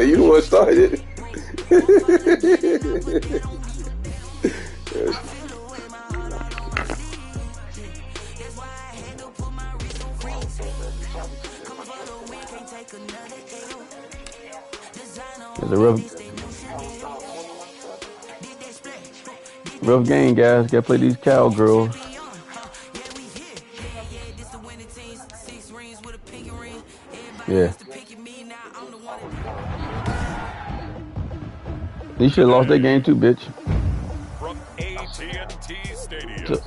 You the one started. It's a rough game, guys. Gotta play these cowgirls. Yeah. You should have lost that game too, bitch. From AT&T Stadium.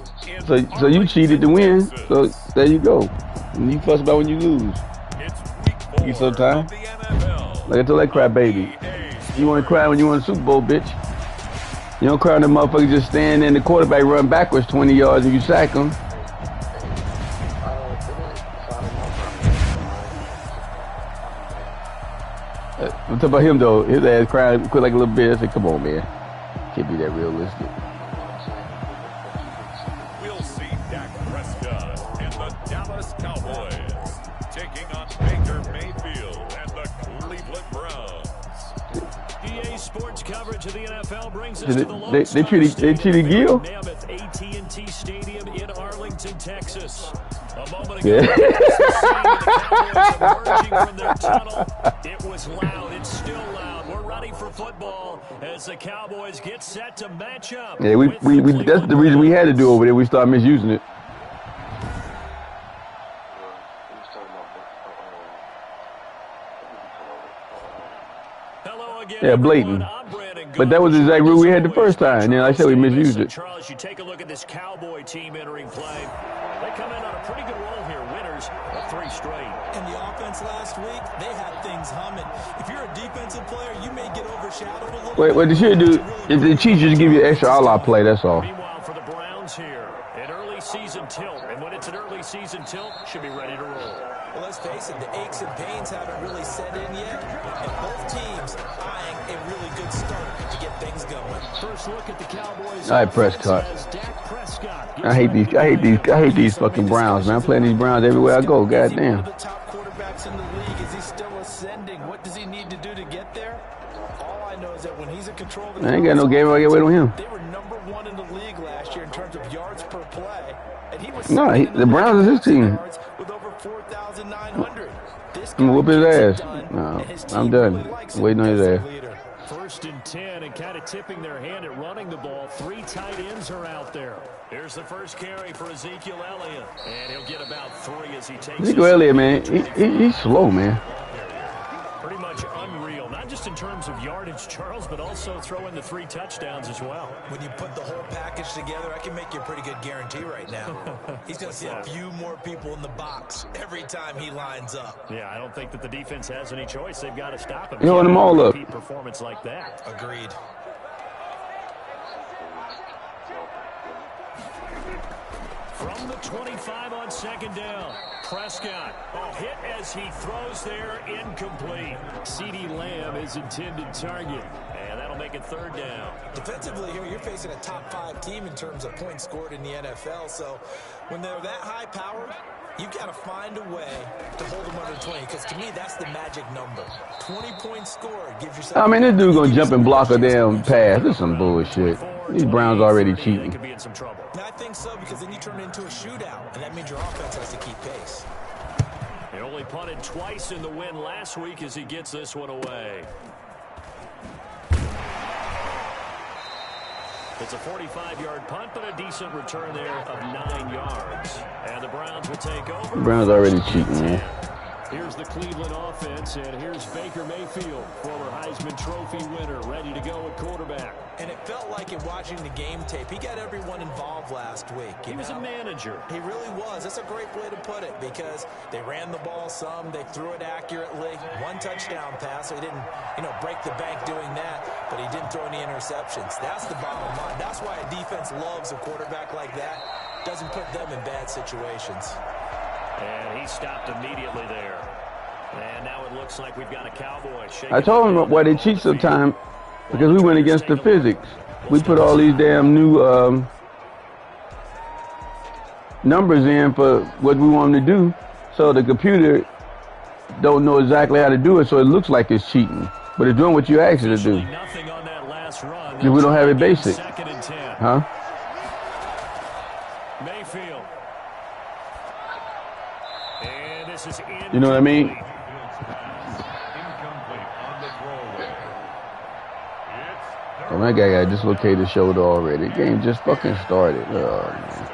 So you cheated to win. So there you go. And you fuss about when you lose. You so tired. Like I told that crap baby. You want to cry when you win a Super Bowl, bitch. You don't cry when the motherfucker just stand in the quarterback run backwards 20 yards and you sack him. I'm talking about him though. His ass crying, quit like a little bitch. I said, come on, man. Can't be that realistic. We'll see Dak Prescott and the Dallas Cowboys taking on Baker Mayfield and the Cleveland Browns. EA Sports coverage of the NFL brings us to the Lone they treated Gil? AT&T Stadium in Arlington, Texas. A moment ago, Yeah. the Cowboys emerging from their tunnel. It was loud. It's still loud. We're ready for football as the Cowboys get set to match up. Yeah, we that's the reason we had to do over there. We started misusing it. Hello again, Yeah, blatant. But that was the exact rule we had the first time. And then like I said, we misused it. Charles, you take a look at this Cowboy team entering play. They come in on a pretty good roll here, winners of 3 straight. In the offense last week, they had things humming. If you're a defensive player, you may get overshadowed a little bit. What they should do, if the Chiefs just give you an extra all-out play, that's all. Meanwhile, for the Browns here, an early season tilt. And when it's an early season tilt, should be ready to roll. Well, let's face it, the aches and pains haven't really set in yet. And both teams eyeing a really good start to get things going. First look at the Cowboys. All right, Prescott. I hate these fucking Browns, man. I'm playing these Browns everywhere I go. Goddamn. One of the top quarterbacks in the league. Is he still ascending? What does he need to do to get there? All I know is that when he's in control of the I ain't got no game I can wait on him. They were number 1 in the league last year in terms of yards per play. And he was No, the Browns is his team. with over 4,900. I'm gonna whoop his ass. No, I'm done. I'm waiting on his ass. First and 10 and kind of tipping their hand at running the ball. 3 tight ends are out there. Here's the first carry for Ezekiel Elliott. And he'll get about 3 as he takes Ezekiel Elliott, man, he's slow, man. Pretty much unreal. Not just in terms of yardage, Charles, but also throw in the 3 touchdowns as well. When you put the whole package together, I can make you a pretty good guarantee right now. He's going to see a few more people in the box every time he lines up. Yeah, I don't think that the defense has any choice. They've got to stop him. You want them all up. Performance like that. Agreed. From the 25 on second down, Prescott. Hit as he throws there, incomplete. CeeDee Lamb is intended target, and that'll make it 3rd down. Defensively here, you're facing a top 5 team in terms of points scored in the NFL, so when they're that high-powered, you've got to find a way to hold them under 20, because to me, that's the magic number. 20 points scored gives yourself... I mean, this dude gonna jump and block a damn pass. This is some bullshit. These Browns already cheating. Could be in some trouble. I think so, because then you turn it into a shootout, and that means your offense has to keep pace. He only punted twice in the win last week as he gets this one away. It's a 45-yard punt, but a decent return there of 9 yards. And the Browns will take over. The Browns already cheating, man. Here's the Cleveland offense, and here's Baker Mayfield, former Heisman Trophy winner, ready to go at quarterback. And it felt like in watching the game tape, he got everyone involved last week. He was a manager. He really was. That's a great way to put it, because they ran the ball some, they threw it accurately. 1 touchdown pass, so he didn't, break the bank doing that, but he didn't throw any interceptions. That's the bottom line. That's why a defense loves a quarterback like that. Doesn't put them in bad situations. And he stopped immediately there. And now it looks like we've got a Cowboy. I told him why they cheat sometimes, because we went against the physics. We put all these damn new numbers in for what we want them to do, so the computer don't know exactly how to do it, so it looks like it's cheating. But it's doing what you asked it to do. Nothing on that last run. If we don't have it basic. Second and 10. Huh? Mayfield. And this is you know what I mean? Oh, that guy got dislocated his shoulder already. The game just fucking started. Oh, man.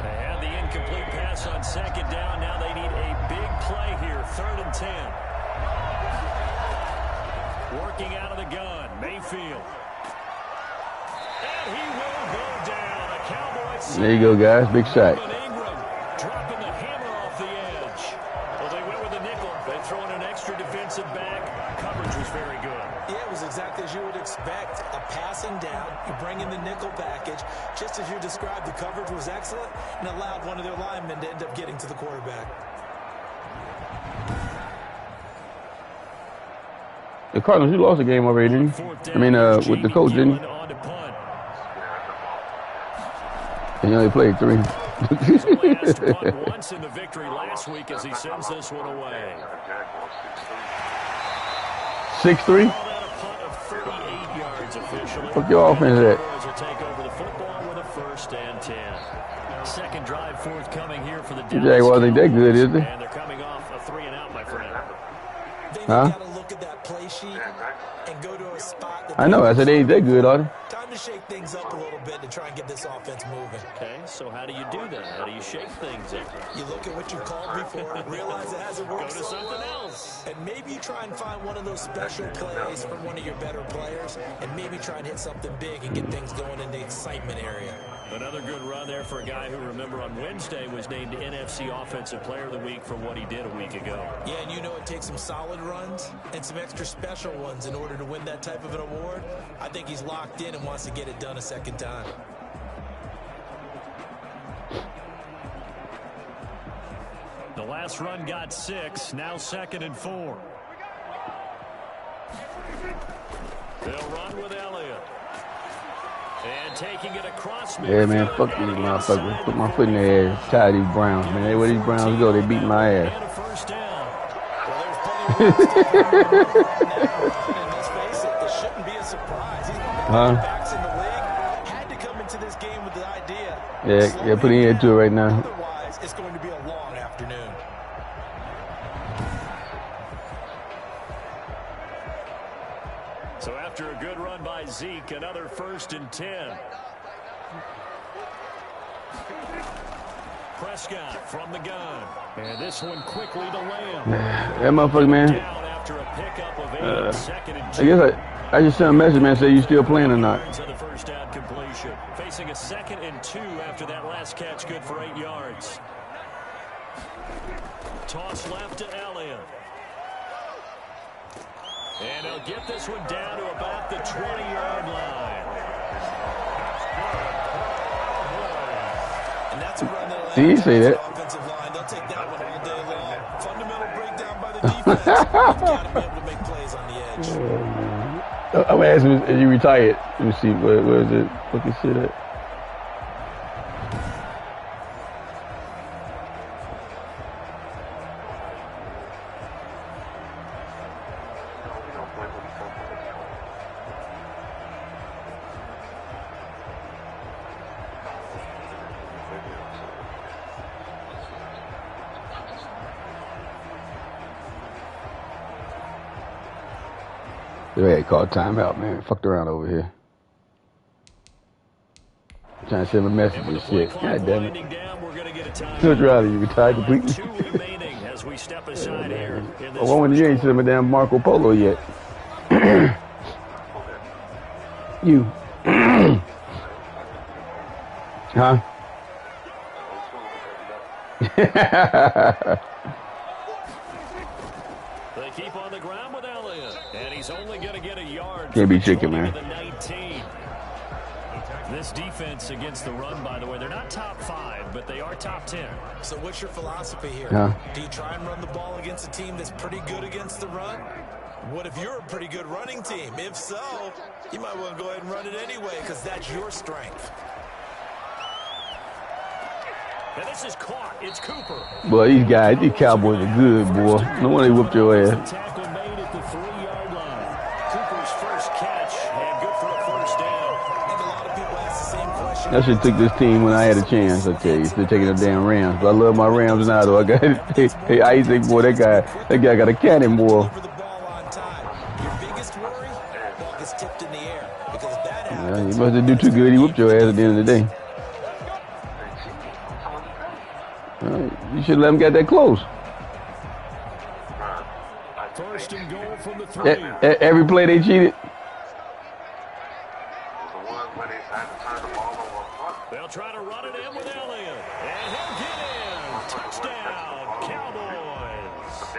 They had the incomplete pass on second down. Now they need a big play here. 3rd and 10. Working out of the gun. Mayfield. And he will go down. A Cowboys. There you go, guys. Big sack. Dropping the hammer off the edge. Well, they went with the nickel. They throw in an extra defensive back. Coverage was very good. Yeah, it was exactly as you would expect. A passing down. You bring in the nickel package. Just as you described, the coverage was excellent and allowed one of their linemen to end up getting to the quarterback. The Cardinals, you lost the game already, didn't you? I mean, with the coach, didn't you? And you only played 3. Once in the victory last week as he sends this one away. 6-3? Fuck your offense at. Take over the football with a 1st and 10. Second drive forthcoming here for the Jaguars ain't that good, is they? And they're coming off a 3 and out, my friend. Huh? Got to look at that play sheet and go to a spot that I know. I said they ain't that good, are they? Time to shake things up a little bit to try and get this offense moving. Okay, so how do you do that? How do you shake things up? You look at what you called before, realize it hasn't worked Go to so something well, else. and maybe you try and find one of those special plays from one of your better players, and maybe try and hit something big and get things going in the excitement area. Another good run there for a guy who, remember, on Wednesday was named NFC Offensive Player of the Week for what he did a week ago. Yeah, and you know it takes some solid runs and some extra special ones in order to win that type of an award. I think he's locked in and wants to get it done a second time. The last run got 6, now 2nd and 4. They'll run with Elliott. And taking it across. Yeah, man, fuck these motherfuckers. Put my foot in their ass. Tired of these Browns, man. Where these Browns go, they beat my ass. And a 1st down. Well, there's plenty of room and let's face it, this shouldn't be a surprise. He's one of the backs in the league. Had to come into this game with the idea. Yeah, put in here to it right now. Otherwise, it's going to be a long afternoon. So after a good run by Zeke, another 1st and 10. Prescott from the gun. And this one quickly to Lamb. That motherfucker, man. Down after a pickup of 8, 2nd and 2. I guess I just sent a message, man, say you still playing or not. The first down completion. Facing a 2nd and 2 after that last catch, good for 8 yards. Toss left to Elliott. And he'll get this one down to about the 20-yard line. And that's a run that'll See, you say that. offensive line. They'll take that one all day long. Fundamental breakdown by the defense. You've got to be able to make plays on the edge. I'm gonna ask him, is he retired? Let me see, where is it? Fucking shit at? They had called timeout, man. Fucked around over here. Trying to send him a message and shit. God damn it. Coach Riley, you retired completely? Well, when you ain't sent him a damn Marco Polo yet. You. Huh? They keep on the ground with Elliott, and he's only going to get a yard. Can't be chicken, man. This defense against the run, by the way, they're not top 5, but they are top 10. So what's your philosophy here? Huh? Do you try and run the ball against a team that's pretty good against the run? What if you're a pretty good running team? If so, you might want to go ahead and run it anyway because that's your strength. And this is caught. It's Cooper. Boy, these Cowboys are good, boy. No wonder they whooped your ass. Tackle made at the 3-yard line. Cooper's first catch and good for a first down. I think a lot of people ask the same question. I should have took this team when I had a chance. I tell you, instead of taking the damn Rams. But I love my Rams now, though. I got hey, Isaac, boy, that guy got a cannon, boy. For the ball on time. Your biggest worry, ball gets tipped in the air. Because if that happens, Yeah, he must have do too good. He whooped your ass at the end of the day. You should let him get that close. First and goal from the 3. Every play they cheated. They'll try to run it in with Elliott. And he'll get in. Touchdown, Cowboys.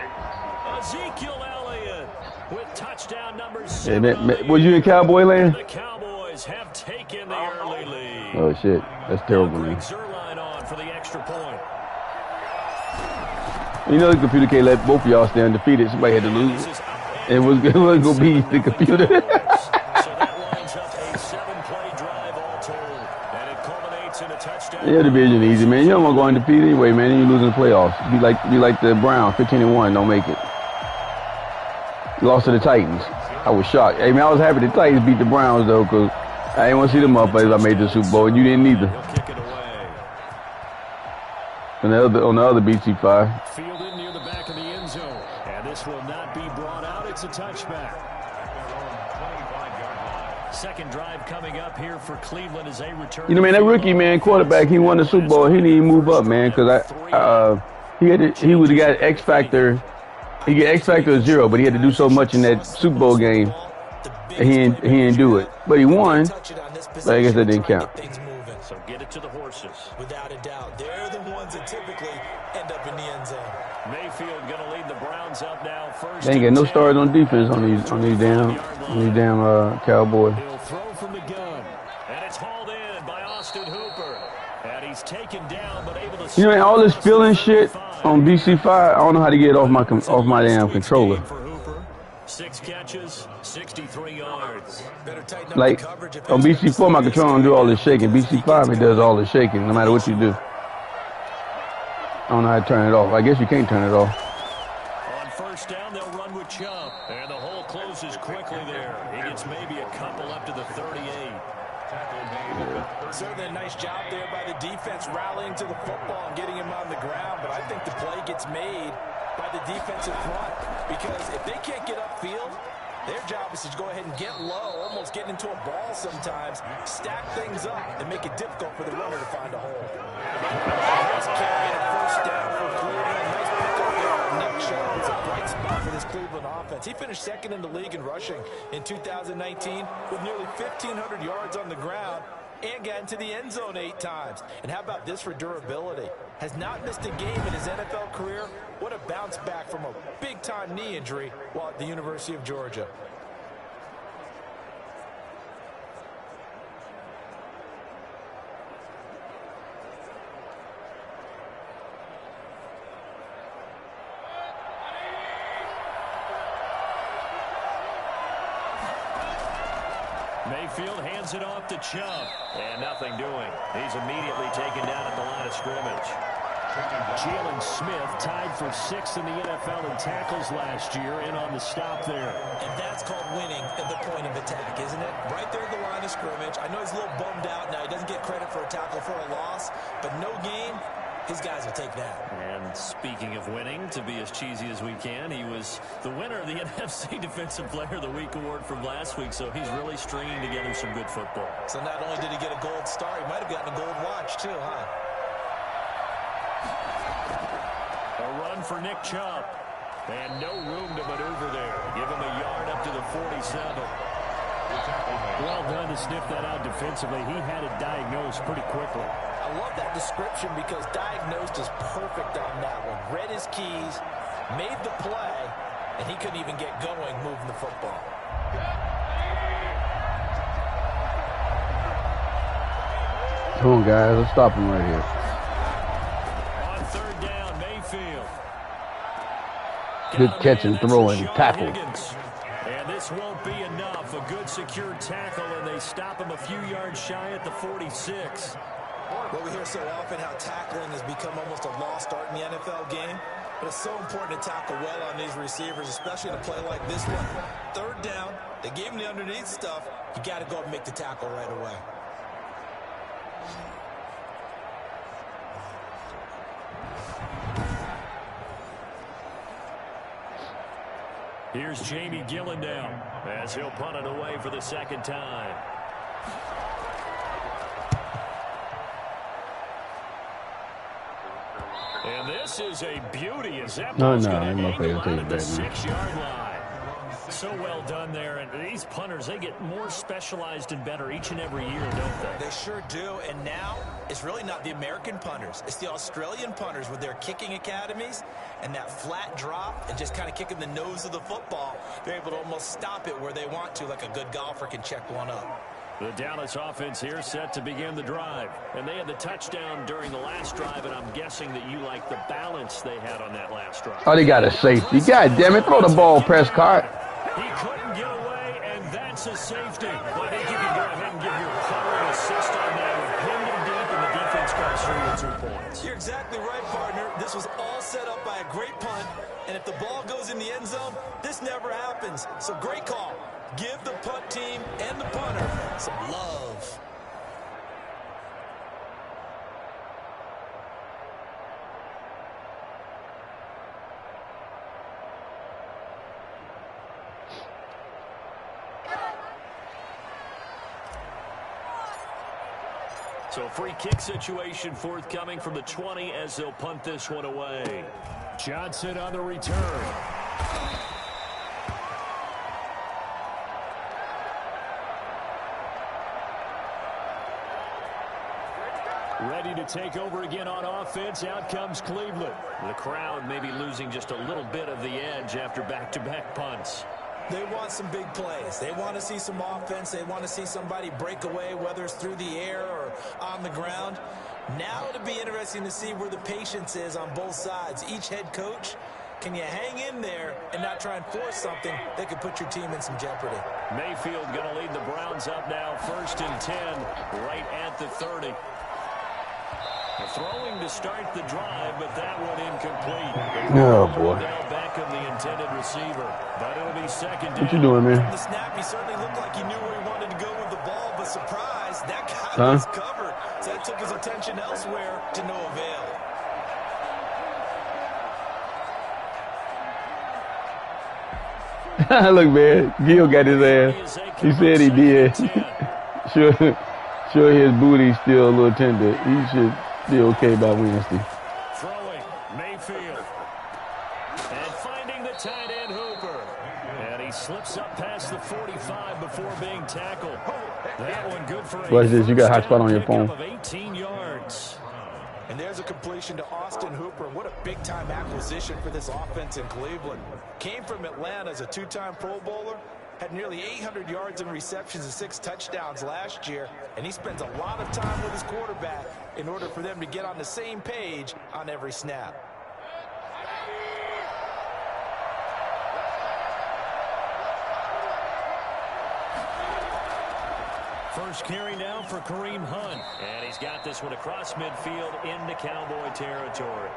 Ezekiel Elliott with touchdown number 7. Was you in Cowboy land? The Cowboys have taken the early lead. Oh, shit. That's terrible, man. Zerline on for the extra point. You know the computer can't let both of y'all stay undefeated. Somebody had to lose. It was going to be the computer. So that lines up a 7-play drive all told. And it culminates in a touchdown. Yeah, division easy, man. You don't want to go undefeated anyway, man. Then you lose in the playoffs. Be like the Browns, 15-1, don't make it. Lost to the Titans. I was shocked. Hey, man, I was happy the Titans beat the Browns, though, because I didn't want to see them motherfuckers I made the Super Bowl, and you didn't either. He'll kick it away. On the other BC5. Fielded near the back of the end zone. And this will not be brought out. It's a touchback. Second drive coming up here for Cleveland as they return. You know, man, that rookie, man, quarterback, he won the Super Bowl. He didn't even move up, man, because he would have got X Factor. He get X Factor of 0, but he had to do so much in that Super Bowl game. He didn't do it. But he won. But I guess that didn't count. So get it to the horses. without a doubt, they're the ones that typically end up in the end zone. Mayfield going to lead the Browns up now first. They ain't got no stars on defense on these damn Cowboys. He'll throw from the gun, and it's hauled in by Austin Hooper, and he's taken down but able to. You know, all this feeling shit on BC5, I don't know how to get it off my damn controller. 6 catches, 63 yards. Like on BC4, my controller don't do all this shaking. BC5, it does all the shaking, no matter what you do. I don't know how to turn it off. I guess you can't turn it off. On first down, they'll run with Chubb, and the hole closes quickly there. He gets maybe a couple up to the 38. Certainly a nice job there by the defense rallying to the football and getting him on the ground, but I think the play gets made by the defensive front, because if they can't get upfield, their job is to go ahead and get low, almost get into a ball sometimes, stack things up, and make it difficult for the runner to find a hole. Nice carry and a first down for Cleveland. Nice pickup there on Nick Chubb. It's a bright spot for this Cleveland offense. He finished second in the league in rushing in 2019 with nearly 1,500 yards on the ground and got into the end zone 8 times. And how about this for durability? Has not missed a game in his NFL career. What a bounce back from a big-time knee injury while at the University of Georgia. Mayfield hands it off to Chubb, and nothing doing. He's immediately taken down at the line of scrimmage. Jalen Smith tied for 6th in the NFL in tackles last year, in on the stop there. And that's called winning at the point of attack, isn't it? Right there at the line of scrimmage. I know he's a little bummed out now. He doesn't get credit for a tackle for a loss, but no game, his guys will take that. And speaking of winning, to be as cheesy as we can, he was the winner of the NFC Defensive Player of the Week award from last week, so he's really stringing together some good football. So not only did he get a gold star, he might have gotten a gold watch too, huh? A run for Nick Chubb, and no room to maneuver there. Give him a yard up to the 47. Well done to sniff that out defensively. He had it diagnosed pretty quickly. I love that description because diagnosed is perfect on that one. Read his keys, made the play, and he couldn't even get going moving the football. Come on, guys. Let's stop him right here. On third down, Mayfield. Good catch and throw and tackle. And this won't be enough. A good secure tackle, and they stop him a few yards shy at the 46. Well, we hear so often how tackling has become almost a lost art in the NFL game. But it's so important to tackle well on these receivers, especially in a play like this one. Third down, they gave him the underneath stuff. You got to go up and make the tackle right away. Here's Jamie Gillendown as he'll punt it away for the second time. And this is a beauty as that ball's going to angle out at the 6-yard line. So well done there. And these punters, they get more specialized and better each and every year, don't they? They sure do. And now it's really not the American punters. It's the Australian punters with their kicking academies and that flat drop and just kind of kicking the nose of the football. They're able to almost stop it where they want to, like a good golfer can check one up. The Dallas offense here set to begin the drive. And they had the touchdown during the last drive, and I'm guessing that you like the balance they had on that last drive. Oh, they got a safety. God damn it. Throw the ball, Prescott. He couldn't get away, and that's a safety. Well, I think you can go ahead and give your player an assist on that. Pinned him deep, and the defense comes through with 2 points. You're exactly right, partner. This was all set up by a great punt, and if the ball goes in the end zone, this never happens. So great call. Give the punt team and the punter some love. So free kick situation forthcoming from the 20 as they'll punt this one away. Johnson on the return. Ready to take over again on offense. Out comes Cleveland. The crowd maybe losing just a little bit of the edge after back-to-back punts. They want some big plays. They want to see some offense. They want to see somebody break away, whether it's through the air or on the ground. Now it'll be interesting to see where the patience is on both sides. Each head coach, can you hang in there and not try and force something that could put your team in some jeopardy? Mayfield going to lead the Browns up now, 1st and 10, right at the 30. Throwing to start the drive, but that one incomplete. Oh, boy. Back of the intended receiver, but it'll be second down. What you doing, man? From the snap, he certainly looked like he knew where he wanted to go with the ball, but surprise, that guy was covered. So that took his attention elsewhere to no avail. Look, man, Gil got his ass. He said he did. sure his booty's still a little tender. He should be okay by Wednesday. Throwing, Mayfield. And finding the tight end Hooper. And he slips up past the 45 before being tackled. That one good for Watch this, you got a hotspot on your phone. Of 18 yards. And there's a completion to Austin Hooper. What a big-time acquisition for this offense in Cleveland. Came from Atlanta as a 2-time Pro Bowler. Had nearly 800 yards in receptions and 6 touchdowns last year. And he spends a lot of time with his quarterback in order for them to get on the same page on every snap. First carry now for Kareem Hunt. And he's got this one across midfield into Cowboy territory.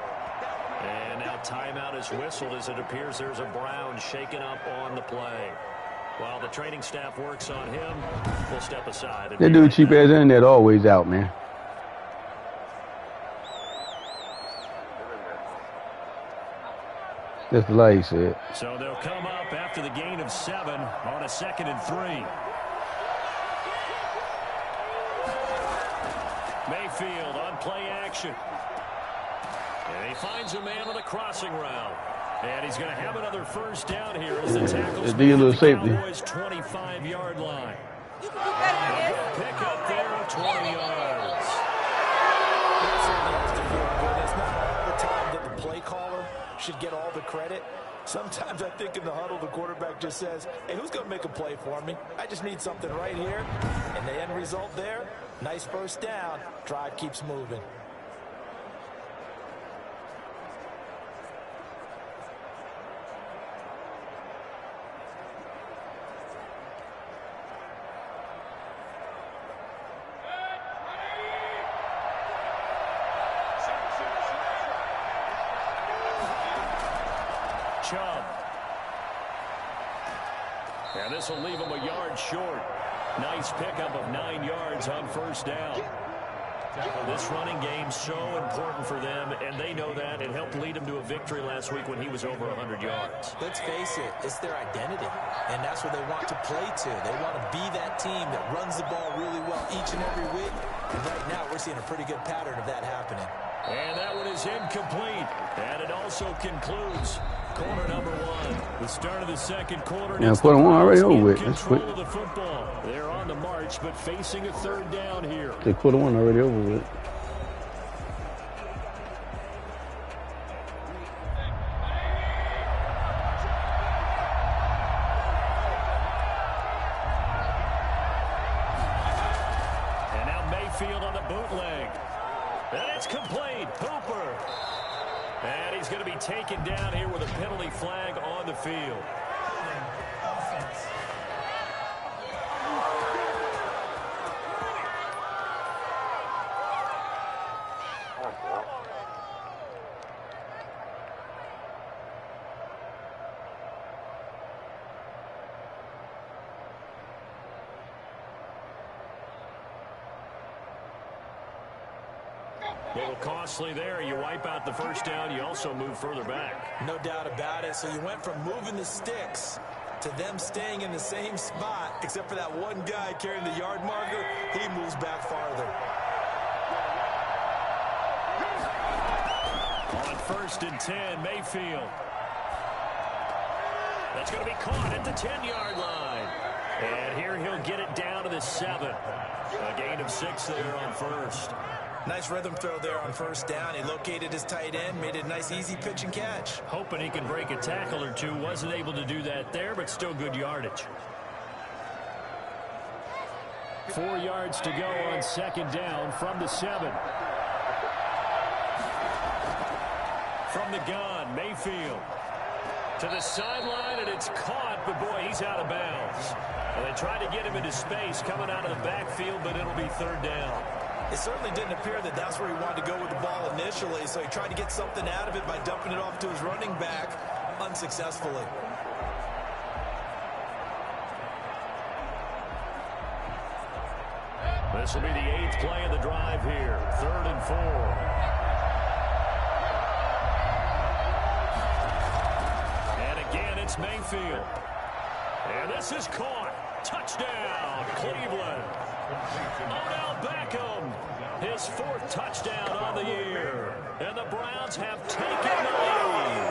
And now timeout is whistled as it appears there's a Brown shaken up on the play. While the training staff works on him, we'll step aside. That dude cheap ass internet always out, man. That's the lie he said. So they'll come up after the gain of 7 on a 2nd and 3. Mayfield on play action. And he finds a man on a crossing route. And he's going to have another first down here as the tackles the little safety. Cowboys' 25-yard line. Pick up there of 20 yards. It's not all the time that the play caller should get all the credit. Sometimes I think in the huddle, the quarterback just says, hey, who's going to make a play for me? I just need something right here. And the end result there, nice first down. Drive keeps moving. Chubb. And this will leave him a yard short. Nice pickup of 9 yards on first down. This running game's so important for them, and they know that. It helped lead them to a victory last week when he was over 100 yards. Let's face it, it's their identity, and that's what they want to play to. They want to be that team that runs the ball really well each and every week. And right now, we're seeing a pretty good pattern of that happening. And that one is incomplete. And it also concludes quarter number 1. The start of the second quarter. Yeah, quarter 1 already over with. That's quick. The football. They're on the march, but facing a third down here. The quarter 1 already over with. And now Mayfield on the bootleg. And it's complete. Hooper. And he's going to be taken down here with a penalty flag on the field. A little costly there. You wipe out the first down. You also move further back. No doubt about it. So you went from moving the sticks to them staying in the same spot, except for that one guy carrying the yard marker. He moves back farther. On 1st and 10, Mayfield. That's going to be caught at the 10-yard line. And here he'll get it down to the 7. A gain of 6 there on 1st. Nice rhythm throw there on 1st down. He located his tight end, made it a nice, easy pitch and catch. Hoping he can break a tackle or two. Wasn't able to do that there, but still good yardage. 4 yards to go on 2nd down from the 7. From the gun, Mayfield. To the sideline, and it's caught, but boy, he's out of bounds. And they tried to get him into space coming out of the backfield, but it'll be 3rd down. It certainly didn't appear that that's where he wanted to go with the ball initially, so he tried to get something out of it by dumping it off to his running back unsuccessfully. This will be the 8th play of the drive here. 3rd and 4. And again, it's Mayfield. And this is caught. Touchdown, Cleveland. Odell Beckham, his 4th touchdown on the year. And the Browns have taken the lead.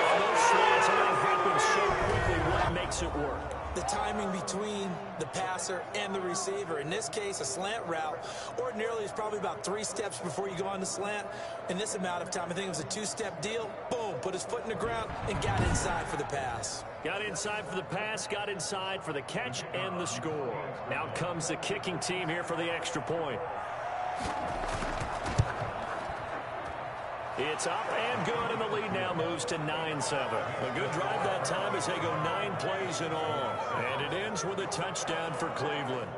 On those slants, everything happens so quickly. What makes it work? The timing between the passer and the receiver. In this case, a slant route ordinarily is probably about 3 steps before you go on the slant. In this amount of time, I think it was a 2-step deal. Boom, put his foot in the ground and got inside for the pass. Got inside for the pass, got inside for the catch and the score. Now comes the kicking team here for the extra point. It's up and good, and the lead now moves to 9-7. A good drive that time as they go 9 plays in all. And it ends with a touchdown for Cleveland.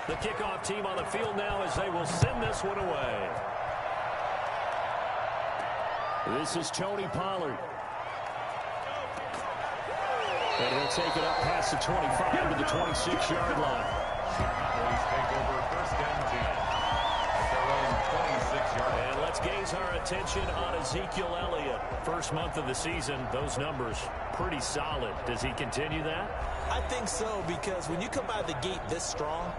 The kickoff team on the field now as they will send this one away. This is Tony Pollard. And he'll take it up past the 25 to the 26-yard line. Please take over 1st and 10 at their own 26-yard line. And let's gaze our attention on Ezekiel Elliott. First month of the season, those numbers pretty solid. Does he continue that? I think so, because when you come out of the gate this strong,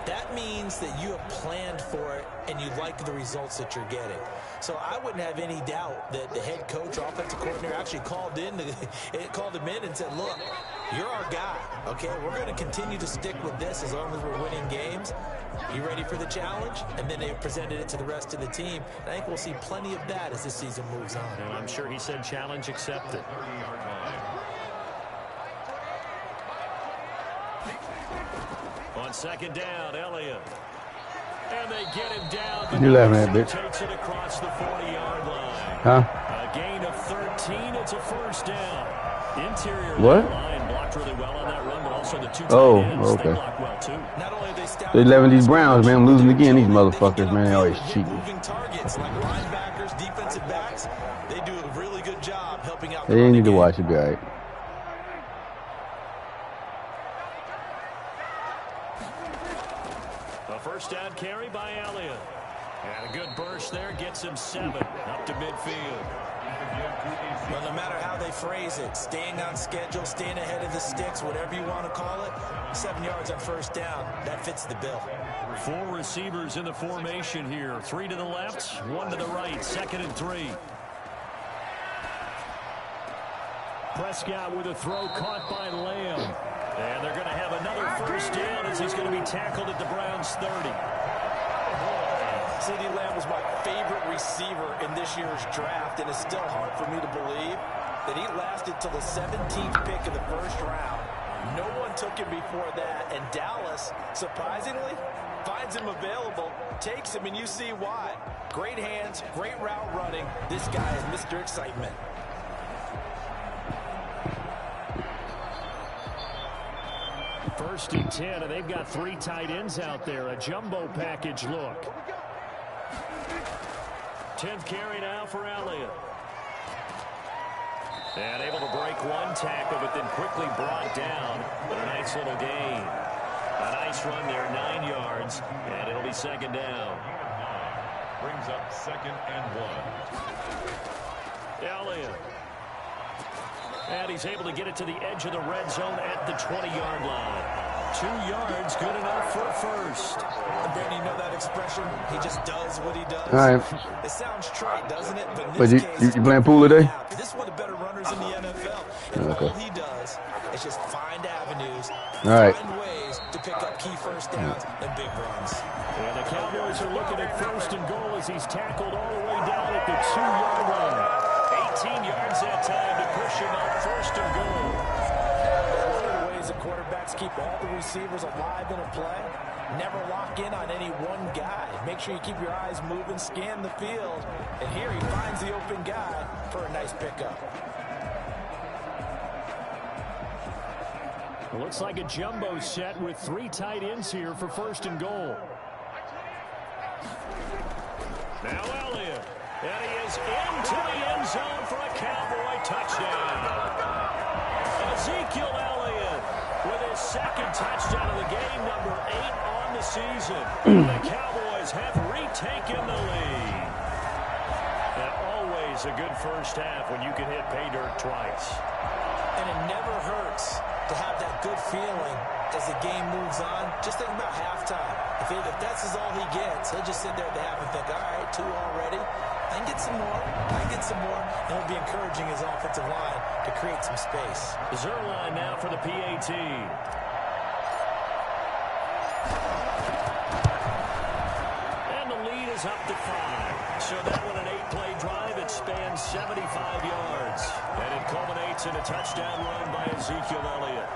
that means that you have planned for it and you like the results that you're getting. So I wouldn't have any doubt that the head coach or offensive coordinator actually called him in and said, look, you're our guy, okay? We're going to continue to stick with this as long as we're winning games. You ready for the challenge? And then they presented it to the rest of the team. And I think we'll see plenty of that as this season moves on. And I'm sure he said challenge accepted. On 2nd down, Elliott. And they get him down. You laughing at, bitch? Takes it across the 40-yard line. Huh? A gain of 13. It's a 1st down. Interior What? line blocked really well on that run, but also the two tight Oh, ends, okay. they blocked well too. Not only they They 11 these Browns, man. I'm losing again. These motherfuckers, man. They always cheating. moving targets like linebackers, defensive backs. They do a really good job helping out. They need to watch it, guy. A first down carry by Elliott. And a good burst there gets him 7 up to midfield. Well, no matter how they phrase it, staying on schedule, staying ahead of the sticks, whatever you want to call it, 7 yards on first down, that fits the bill. 4 receivers in the formation here. 3 to the left, 1 to the right. 2nd and 3. Prescott with a throw caught by Lamb. And they're going to have another first down as he's going to be tackled at the Browns' 30. CeeDee Lamb was my favorite receiver in this year's draft, and it's still hard for me to believe that he lasted till the 17th pick in the first round. No one took him before that, and Dallas, surprisingly, finds him available, takes him, and you see why. Great hands, great route running. This guy is Mr. Excitement. First and 10, and they've got 3 tight ends out there. A jumbo package look. 10th carry now for Elliott. And able to break 1 tackle, but then quickly brought down. But a nice little gain. A nice run there, 9 yards, and it'll be 2nd down. Brings up 2nd and 1. Elliott. And he's able to get it to the edge of the red zone at the 20-yard line. 2 yards, good enough for a first. And Brandon, you know that expression? He just does what he does. All right. It sounds trite, doesn't it? But in But this case, you playing pool today? this is one of the better runners in the NFL. And Okay. all he does is just find avenues, All right. find ways to pick up key first downs and big runs. And the Cowboys are looking at 1st and goal as he's tackled all the way down at the 2-yard line. 18 yards that time to push him up 1st and goal. One of the ways the quarterbacks keep all the receivers alive in a play, never lock in on any one guy. Make sure you keep your eyes moving, scan the field. And here he finds the open guy for a nice pickup. It looks like a jumbo set with 3 tight ends here for 1st and goal. Now Elliott. And he is into the end zone for a Cowboy touchdown. Ezekiel Elliott with his 2nd touchdown of the game, number 8 on the season. The Cowboys have retaken the lead. And always a good first half when you can hit pay dirt twice. And it never hurts to have that good feeling as the game moves on. Just think about halftime. If that's all he gets, he'll just sit there at the half and think, all right, 2 already. I can get some more. I can get some more. And it'll be encouraging his offensive line to create some space. Zerline now for the PAT. And the lead is up to 5. So that one an 8-play drive. It spans 75 yards. And it culminates in a touchdown run by Ezekiel Elliott.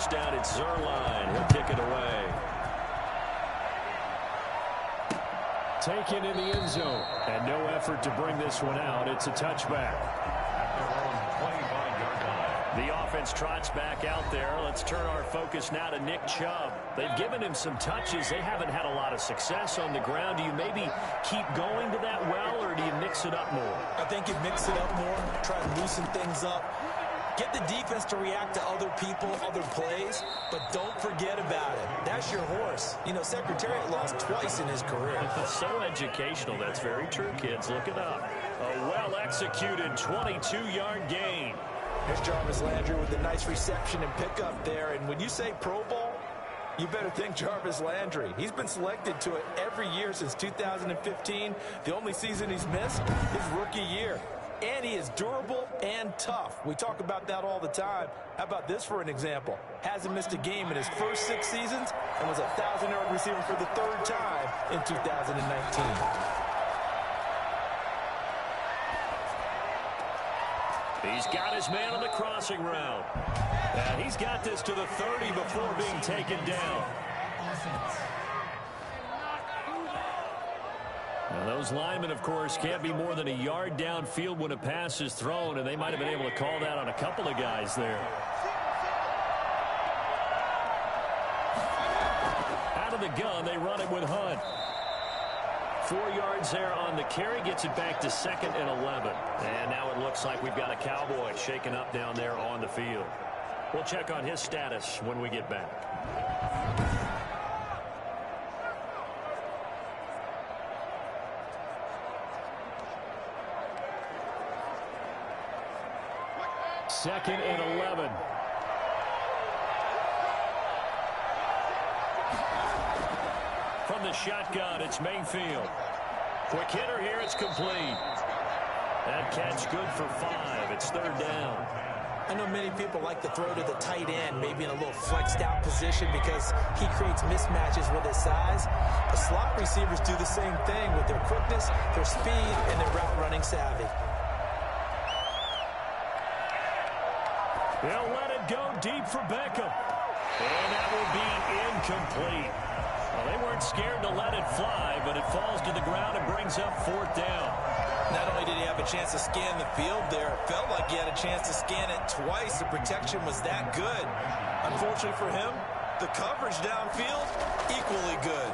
touchdown. It's Zerline. He'll kick it away. Taken in the end zone. And no effort to bring this one out. It's a touchback. The offense trots back out there. Let's turn our focus now to Nick Chubb. They've given him some touches. They haven't had a lot of success on the ground. Do you maybe keep going to that well, or do you mix it up more? I think you mix it up more, try to loosen things up. Get the defense to react to other people, other plays, but don't forget about it. That's your horse. You know, Secretariat lost twice in his career. So educational. That's very true, kids. Look it up. A well-executed 22-yard gain. Here's Jarvis Landry with a nice reception and pickup there. And when you say Pro Bowl, you better think Jarvis Landry. He's been selected to it every year since 2015. The only season he's missed is rookie year. And he is durable and tough. We talk about that all the time. How about this for an example? Hasn't missed a game in his first 6 seasons and was a 1,000-yard receiver for the 3rd time in 2019. He's got his man on the crossing route. And he's got this to the 30 before being taken down. Now those linemen, of course, can't be more than a yard downfield when a pass is thrown, and they might have been able to call that on a couple of guys there. Out of the gun, they run it with Hunt. 4 yards there on the carry, gets it back to 2nd and 11. And now it looks like we've got a Cowboy shaken up down there on the field. We'll check on his status when we get back. Second and 11. From the shotgun, it's Mayfield. Quick hitter here, it's complete. That catch good for 5. It's 3rd down. I know many people like to throw to the tight end, maybe in a little flexed out position because he creates mismatches with his size. But slot receivers do the same thing with their quickness, their speed, and their route running savvy. They'll let it go deep for Beckham. And that will be incomplete. Well, they weren't scared to let it fly, but it falls to the ground and brings up 4th down. Not only did he have a chance to scan the field there, it felt like he had a chance to scan it twice. The protection was that good. Unfortunately for him, the coverage downfield, equally good.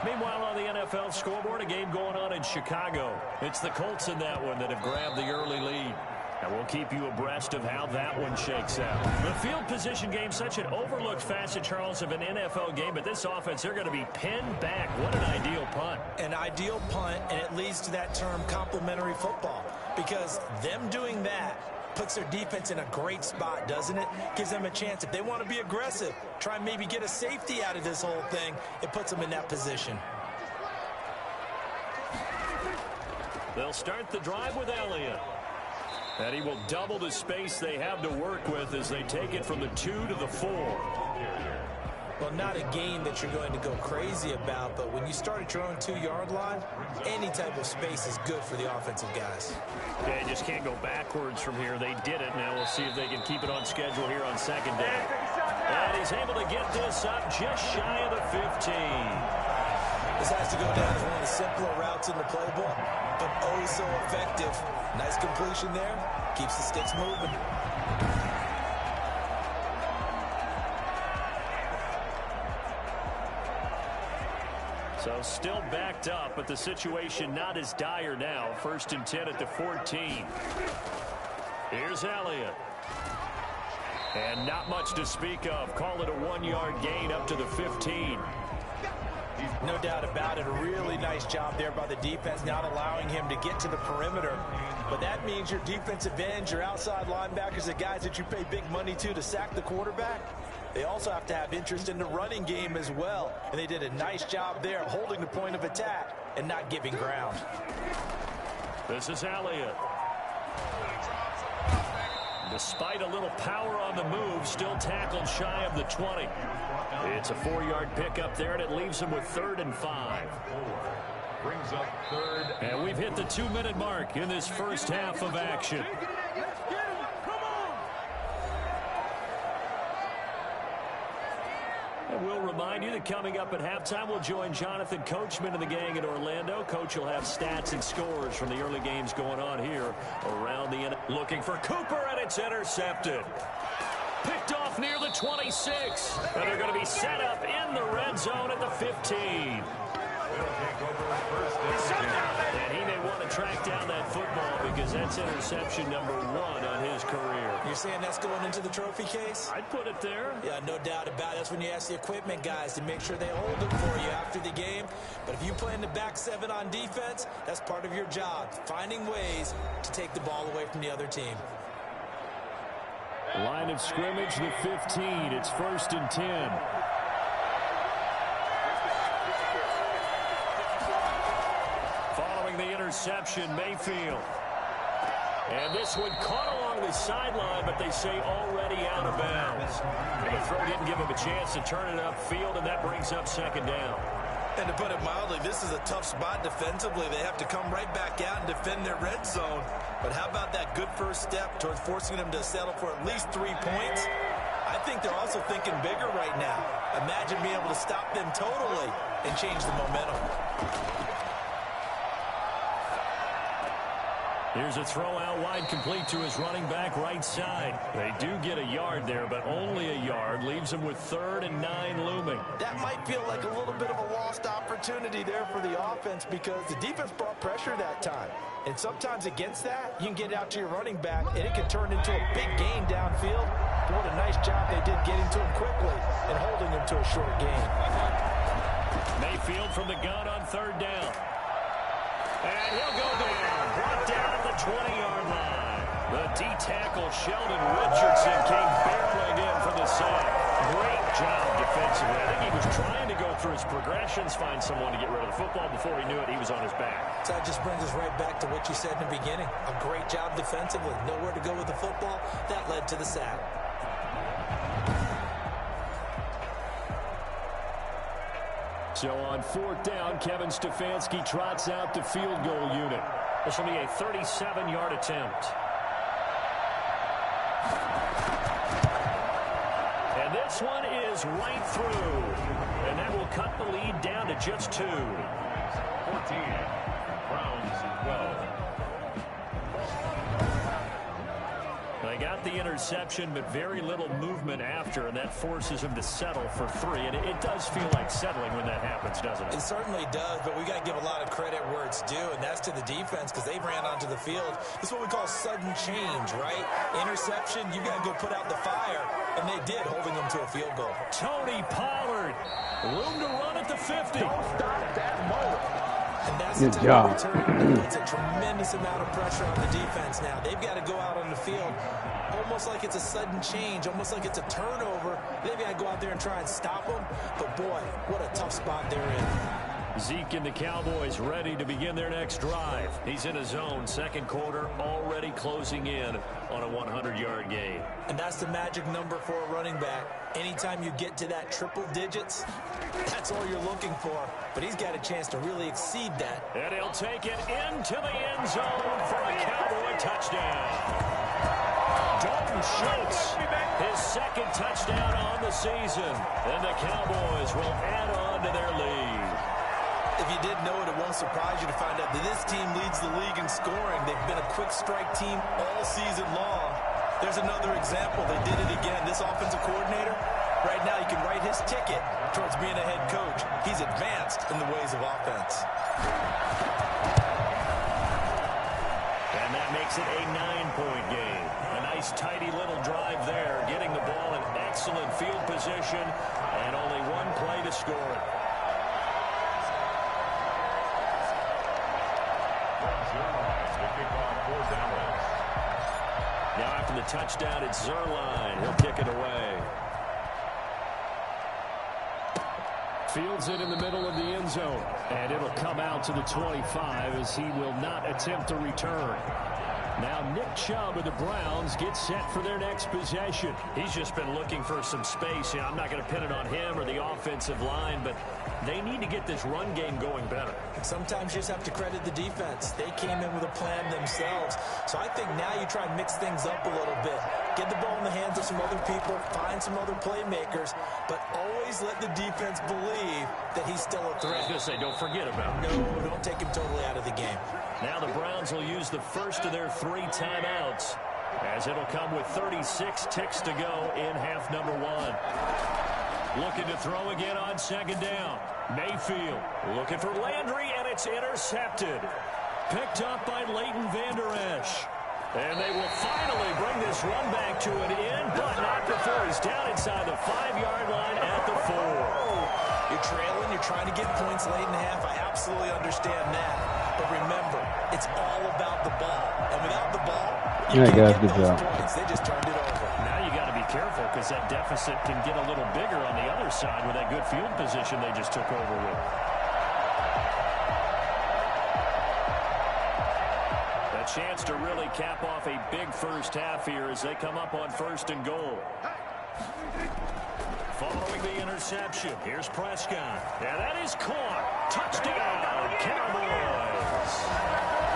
Meanwhile, on the NFL scoreboard, a game going on in Chicago. It's the Colts in that one that have grabbed the early lead. And we'll keep you abreast of how that one shakes out. The field position game, such an overlooked facet, Charles, of an NFL game. But this offense, they're going to be pinned back. What an ideal punt. An ideal punt, and it leads to that term complementary football. Because them doing that puts their defense in a great spot, doesn't it? Gives them a chance. If they want to be aggressive, try and maybe get a safety out of this whole thing, it puts them in that position. They'll start the drive with Elliott. And he will double the space they have to work with as they take it from the 2 to the 4. Well, not a game that you're going to go crazy about, but when you start at your own 2-yard line, any type of space is good for the offensive guys. They just can't go backwards from here. They did it. Now we'll see if they can keep it on schedule here on 2nd down. And he's able to get this up just shy of the 15. This has to go down as one of the simpler routes in the playbook, but oh so effective. Nice completion there. Keeps the sticks moving. So still backed up, but the situation not as dire now. 1st and 10 at the 14. Here's Elliott. And not much to speak of. Call it a 1-yard gain up to the 15. No doubt about it. A really nice job there by the defense, not allowing him to get to the perimeter. But that means your defensive ends, your outside linebackers, the guys that you pay big money to sack the quarterback, they also have to have interest in the running game as well. And they did a nice job there holding the point of attack and not giving ground. This is Elliott. Despite a little power on the move, still tackled shy of the 20. It's a 4-yard pickup there, and it leaves him with 3rd and 5. Brings up 3rd. And we've hit the 2-minute mark in this first half of action. coming up at halftime. We'll join Jonathan Coachman and the gang in Orlando. Coach will have stats and scores from the early games going on here around the end. Looking for Cooper, and it's intercepted. Picked off near the 26. And they're going to be set up in the red zone at the 15. And he may want to track down that football because that's interception number 1 on his career. You're saying that's going into the trophy case? I'd put it there. Yeah, no doubt about it. That's when you ask the equipment guys to make sure they hold it for you after the game. But if you play in the back 7 on defense, that's part of your job, finding ways to take the ball away from the other team. Line of scrimmage, the 15. It's 1st and 10. Following the interception, Mayfield. And this one caught along the sideline, but they say already out of bounds. And the throw didn't give him a chance to turn it upfield, and that brings up 2nd down. And to put it mildly, this is a tough spot defensively. They have to come right back out and defend their red zone. But how about that good first step towards forcing them to settle for at least 3 points? I think they're also thinking bigger right now. Imagine being able to stop them totally and change the momentum. Here's a throw out wide, complete to his running back right side. They do get a yard there, but only a yard. Leaves them with 3rd and 9 looming. That might feel like a little bit of a lost opportunity there for the offense because the defense brought pressure that time. And sometimes against that, you can get out to your running back, and it can turn into a big gain downfield. But what a nice job they did getting to him quickly and holding him to a short gain. Mayfield from the gun on 3rd down. And he'll go down. Brought down at the 20-yard line. The D-tackle Sheldon Richardson came barreling in for the sack. Great job defensively. I think he was trying to go through his progressions, find someone to get rid of the football. Before he knew it, he was on his back. So that just brings us right back to what you said in the beginning. A great job defensively. Nowhere to go with the football. That led to the sack. So on 4th down, Kevin Stefanski trots out the field goal unit. This will be a 37-yard attempt. And this one is right through. And that will cut the lead down to just 2. 14. Browns 12. They got the interception, but very little movement after, and that forces him to settle for 3. And it does feel like settling when that happens, doesn't it? It certainly does, but we got to give a lot of credit where it's due, and that's to the defense because they ran onto the field. This is what we call sudden change, right? Interception, you got to go put out the fire, and they did, holding them to a field goal. Tony Pollard, room to run at the 50. Don't stop that motor. And that's Good the job. It's a tremendous amount of pressure on the defense now. They've got to go out on the field almost like it's a sudden change, almost like it's a turnover. They've got to go out there and try and stop them. But, boy, what a tough spot they're in. Zeke and the Cowboys ready to begin their next drive. He's in his zone, 2nd quarter, already closing in on a 100-yard gain. And that's the magic number for a running back. Anytime you get to that triple digits, that's all you're looking for. But he's got a chance to really exceed that. And he'll take it into the end zone for a Cowboy touchdown. Dalton Schultz, his 2nd touchdown on the season. And the Cowboys will add on to their lead. If you didn't know it, it won't surprise you to find out that this team leads the league in scoring. They've been a quick strike team all season long. There's another example. They did it again. This offensive coordinator, right now, you can write his ticket towards being a head coach. He's advanced in the ways of offense. And that makes it a 9-point game. A nice, tidy little drive there, getting the ball in excellent field position, and only 1 play to score it. Now after the touchdown, it's Zerline. He'll kick it away. Fields it in the middle of the end zone. And it'll come out to the 25 as he will not attempt to return. Now Nick Chubb of the Browns gets set for their next possession. He's just been looking for some space. I'm not going to pin it on him or the offensive line, but they need to get this run game going better. Sometimes you just have to credit the defense. They came in with a plan themselves. So I think now you try and mix things up a little bit. Get the ball in the hands of some other people, find some other playmakers, but always let the defense believe that he's still a threat. I was going to say, don't forget about him. No, don't take him totally out of the game. Now the Browns will use the first of their 3 timeouts, as it'll come with 36 ticks to go in half number 1. Looking to throw again on second down. Mayfield looking for Landry, and it's intercepted. Picked up by Leighton Vander Esch. And they will finally bring this run back to an end, but not before he's down inside the 5-yard line at the 4. You're trailing, you're trying to get points late in the half. I absolutely understand that. But remember, it's all about the ball. And without the ball, you can't get those points. They just turned it over. Now you got to be careful because that deficit can get a little bigger on the other side with that good field position they just took over with. A chance to really cap off a big first half here as they come up on 1st and goal. Following the interception, here's Prescott. And that is caught. Touchdown, Cowboys.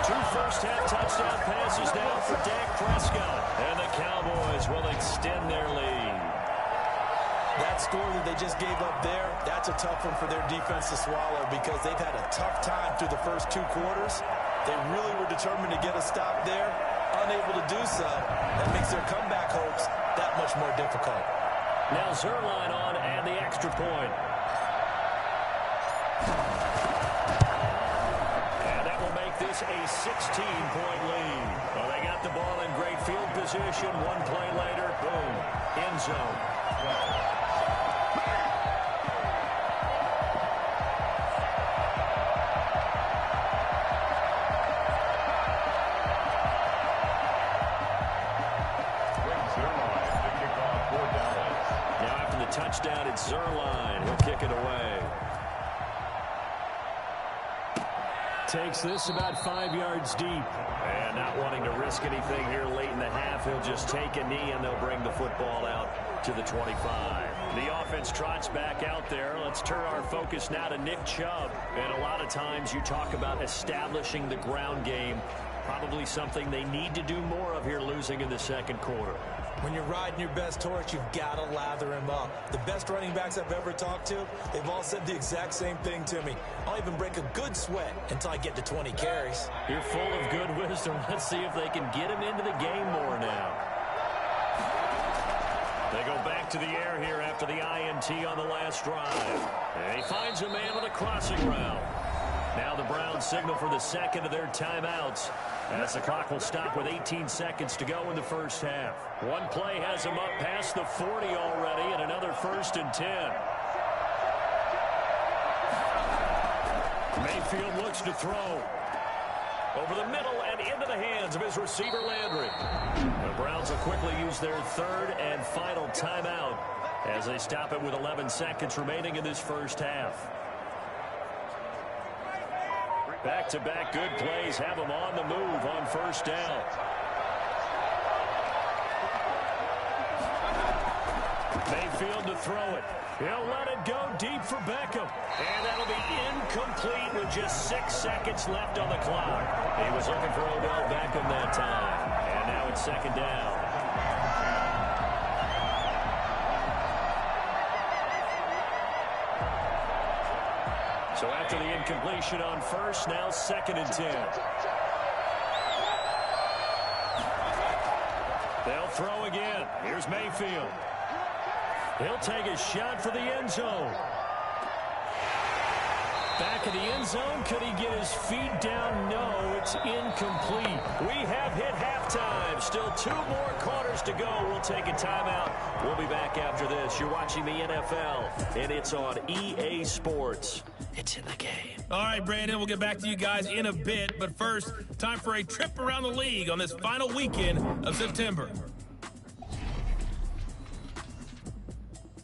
2 first-half touchdown passes now for Dak Prescott. And the Cowboys will extend their lead. That score that they just gave up there, that's a tough one for their defense to swallow because they've had a tough time through the first 2 quarters. They really were determined to get a stop there, unable to do so. That makes their comeback hopes that much more difficult. Now Zerline on and the extra point. And that will make this a 16-point lead. Well, they got the ball in great field position. 1 play later, boom, end zone. Touchdown, it's Zerline. He'll kick it away. Takes this about 5 yards deep. And not wanting to risk anything here late in the half, he'll just take a knee and they'll bring the football out to the 25. The offense trots back out there. Let's turn our focus now to Nick Chubb. And a lot of times you talk about establishing the ground game. Probably something they need to do more of here losing in the 2nd quarter. When you're riding your best horse, you've got to lather him up. The best running backs I've ever talked to, they've all said the exact same thing to me. I'll even break a good sweat until I get to 20 carries. You're full of good wisdom. Let's see if they can get him into the game more now. They go back to the air here after the INT on the last drive. And he finds a man on the crossing route. Now the Browns signal for the 2nd of their timeouts as the clock will stop with 18 seconds to go in the first half. 1 play has him up past the 40 already and another 1st and 10. Mayfield looks to throw. Over the middle and into the hands of his receiver Landry. The Browns will quickly use their 3rd and final timeout as they stop it with 11 seconds remaining in this first half. Back-to-back good plays have them on the move on 1st down. Mayfield to throw it. He'll let it go deep for Beckham. And that'll be incomplete with just 6 seconds left on the clock. He was looking for Odell Beckham that time. And now it's 2nd down. So after the incompletion on 1st, now 2nd and 10. They'll throw again. Here's Mayfield. He'll take a shot for the end zone. Back of the end zone. Could he get his feet down? No, it's incomplete. We have hit halftime. Still 2 more quarters to go. We'll take a timeout. We'll be back after this. You're watching the NFL, and it's on EA Sports. It's in the game. All right, Brandon, we'll get back to you guys in a bit. But first, time for a trip around the league on this final weekend of September.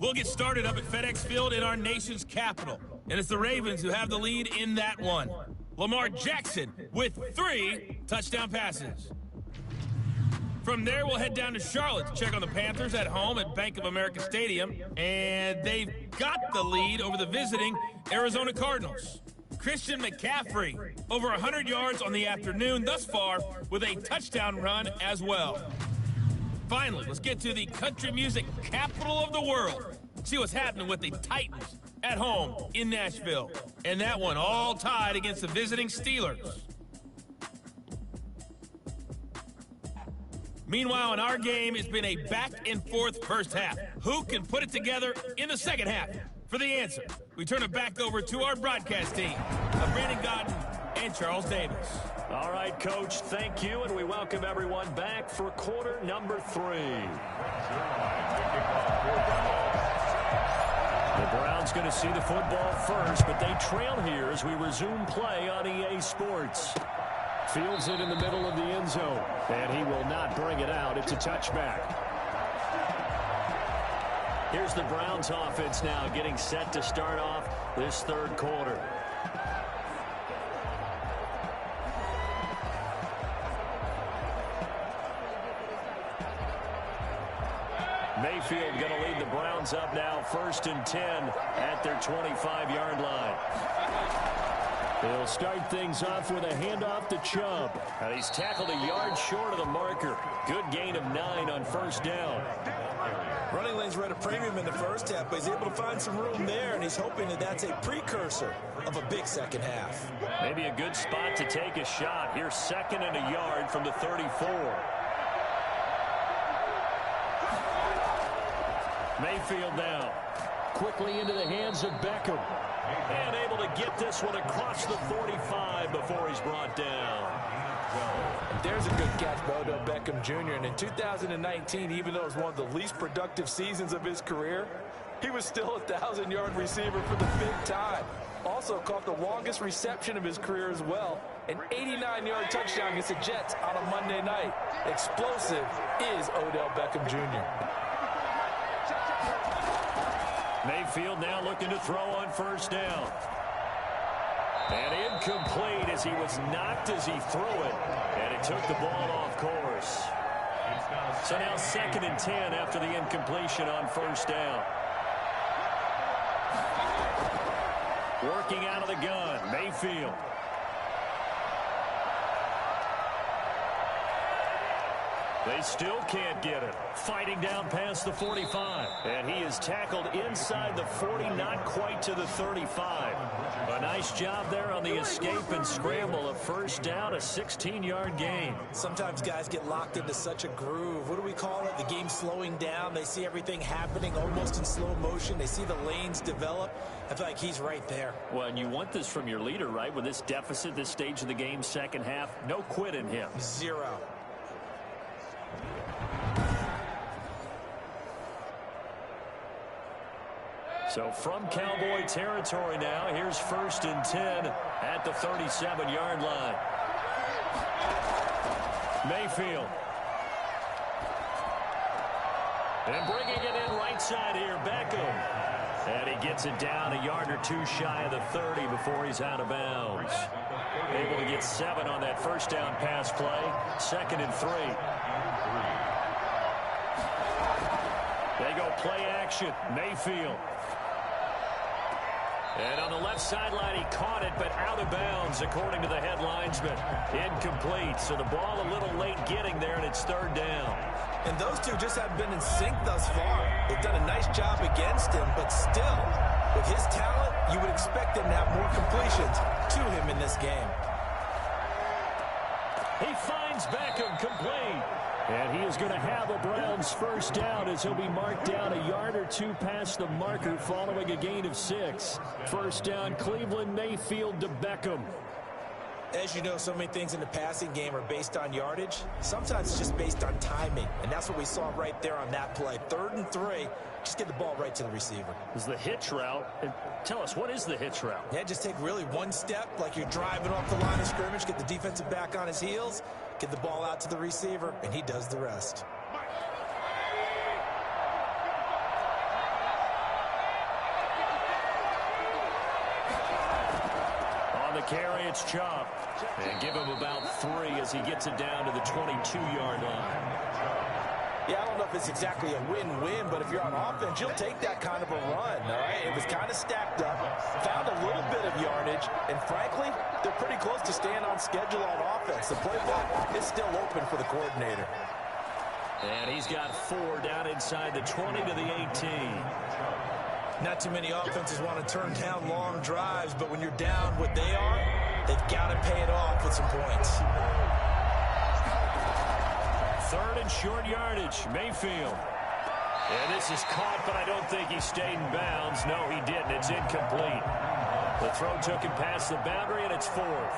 We'll get started up at FedEx Field in our nation's capital. And it's the Ravens who have the lead in that one. Lamar Jackson with 3 touchdown passes. From there, we'll head down to Charlotte to check on the Panthers at home at Bank of America Stadium. And they've got the lead over the visiting Arizona Cardinals. Christian McCaffrey, over 100 yards on the afternoon thus far with a touchdown run as well. Finally, let's get to the country music capital of the world. See what's happening with the Titans at home in Nashville. And that one all tied against the visiting Steelers. Meanwhile, in our game, it's been a back-and-forth first half. Who can put it together in the second half? For the answer, we turn it back over to our broadcast team of Brandon Godden and Charles Davis. All right, Coach, thank you, and we welcome everyone back for quarter number 3. The Browns going to see the football first, but they trail here as we resume play on EA Sports. Fields it in the middle of the end zone, and he will not bring it out. It's a touchback. Here's the Browns offense now getting set to start off this third quarter. Mayfield going to lead the Browns up now, 1st and 10 at their 25-yard line. They'll start things off with a handoff to Chubb. And he's tackled a yard short of the marker. Good gain of 9 on 1st down. Running lanes were at a premium in the first half, but he's able to find some room there, and he's hoping that that's a precursor of a big second half. Maybe a good spot to take a shot. Here's 2nd and a yard from the 34. Mayfield now. Quickly into the hands of Beckham. And able to get this one across the 45 before he's brought down. There's a good catch by Odell Beckham Jr. And in 2019, even though it was one of the least productive seasons of his career, he was still a 1,000-yard receiver for the big time. Also caught the longest reception of his career as well. An 89-yard touchdown against the Jets on a Monday night. Explosive is Odell Beckham Jr. Mayfield now looking to throw on 1st down. And incomplete as he was knocked as he threw it. And it took the ball off course. So now 2nd and 10 after the incompletion on 1st down. Working out of the gun, Mayfield. They still can't get it. Fighting down past the 45. And he is tackled inside the 40, not quite to the 35. A nice job there on the escape and scramble. A 1st down, a 16-yard gain. Sometimes guys get locked into such a groove. What do we call it? The game slowing down. They see everything happening almost in slow motion. They see the lanes develop. I feel like he's right there. Well, and you want this from your leader, right? With this deficit, this stage of the game, second half, no quit in him. 0. So from Cowboy territory now, here's 1st and 10 at the 37-yard line. Mayfield. And bringing it in right side here, Beckham. And he gets it down a yard or 2 shy of the 30 before he's out of bounds. Able to get 7 on that 1st down pass play. 2nd and 3. They go play action. Mayfield. And on the left sideline, he caught it, but out of bounds, according to the head linesman. Incomplete, so the ball a little late getting there, and it's 3rd down. And those two just haven't been in sync thus far. They've done a nice job against him, but still, with his talent, you would expect him to have more completions to him in this game. He finds Beckham complete. And he is going to have a Browns 1st down as he'll be marked down a yard or 2 past the marker following a gain of 6. 1st down, Cleveland, Mayfield to Beckham. As you know, so many things in the passing game are based on yardage. Sometimes it's just based on timing, and that's what we saw right there on that play. 3rd and 3, just get the ball right to the receiver. Is the hitch route. And tell us, what is the hitch route? Yeah, just take really one step like you're driving off the line of scrimmage, get the defensive back on his heels, get the ball out to the receiver, and he does the rest. On the carry, it's Chubb. And give him about 3 as he gets it down to the 22-yard line. Yeah, I don't know if it's exactly a win-win, but if you're on offense, you'll take that kind of a run, all right? It was kind of stacked up, found a little bit of yardage, and frankly, they're pretty close to staying on schedule on offense. The playbook is still open for the coordinator. And he's got 4 down inside the 20 to the 18. Not too many offenses want to turn down long drives, but when you're down what they are, they've got to pay it off with some points. 3rd and short yardage, Mayfield. And this is caught, but I don't think he stayed in bounds. No, he didn't. It's incomplete. The throw took him past the boundary, and it's 4th.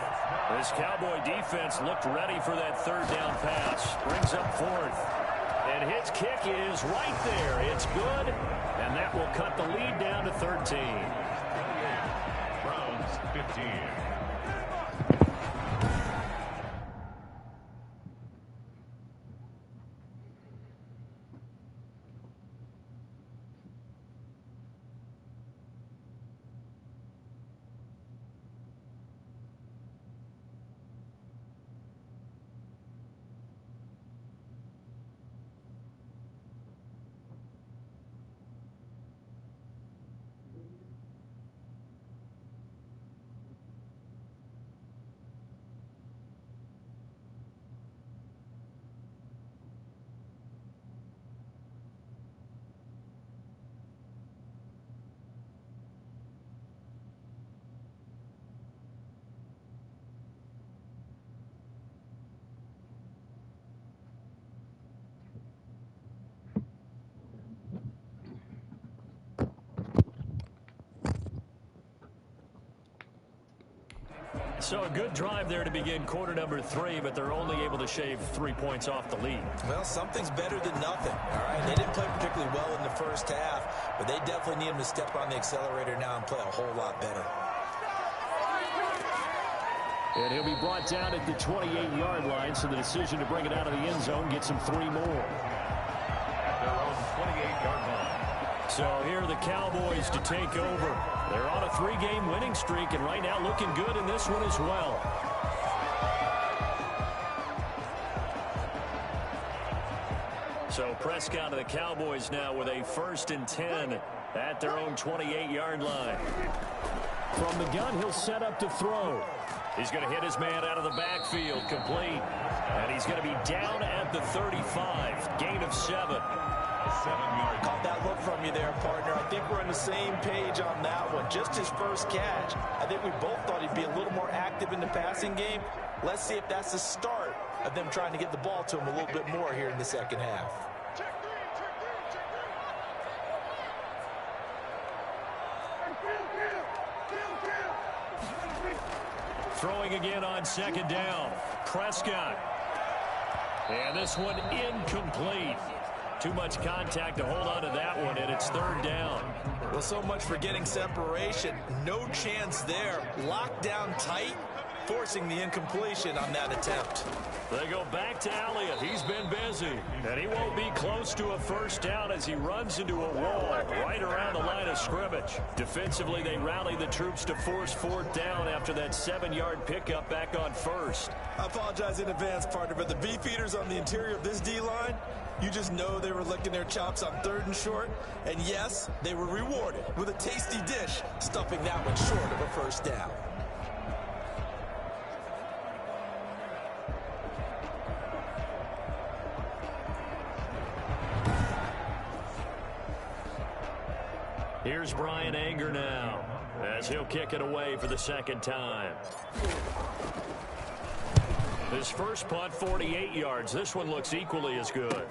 This Cowboy defense looked ready for that 3rd down pass. Brings up 4th. And his kick is right there. It's good, and that will cut the lead down to 13. Browns 15. So a good drive there to begin quarter number 3, but they're only able to shave 3 points off the lead. Well, something's better than nothing, all right? They didn't play particularly well in the first half, but they definitely need him to step on the accelerator now and play a whole lot better. And he'll be brought down at the 28-yard line, so the decision to bring it out of the end zone gets him 3 more. At their own 28-yard line. So here are the Cowboys to take over. They're on a 3-game winning streak, and right now looking good in this one as well. So Prescott and the Cowboys now with a 1st and 10 at their own 28-yard line. From the gun, he'll set up to throw. He's going to hit his man out of the backfield, complete. And he's going to be down at the 35, gain of 7. 7-yard. Caught that look from you there, partner. I think we're on the same page on that one. Just his first catch. I think we both thought he'd be a little more active in the passing game. Let's see if that's the start of them trying to get the ball to him a little bit more here in the second half. Throwing again on 2nd down. Prescott. And this one incomplete. Too much contact to hold on to that one, and it's 3rd down. Well, so much for getting separation. No chance there. Locked down tight, forcing the incompletion on that attempt. They go back to Elliott. He's been busy. And he won't be close to a 1st down as he runs into a wall right around the line of scrimmage. Defensively, they rally the troops to force 4th down after that 7-yard pickup back on 1st. I apologize in advance, partner, but the beefeaters on the interior of this D-line, you just know they were licking their chops on 3rd and short. And yes, they were rewarded with a tasty dish, stuffing that one short of a 1st down. Here's Brian Anger now as he'll kick it away for the 2nd time. His first punt, 48 yards. This one looks equally as good.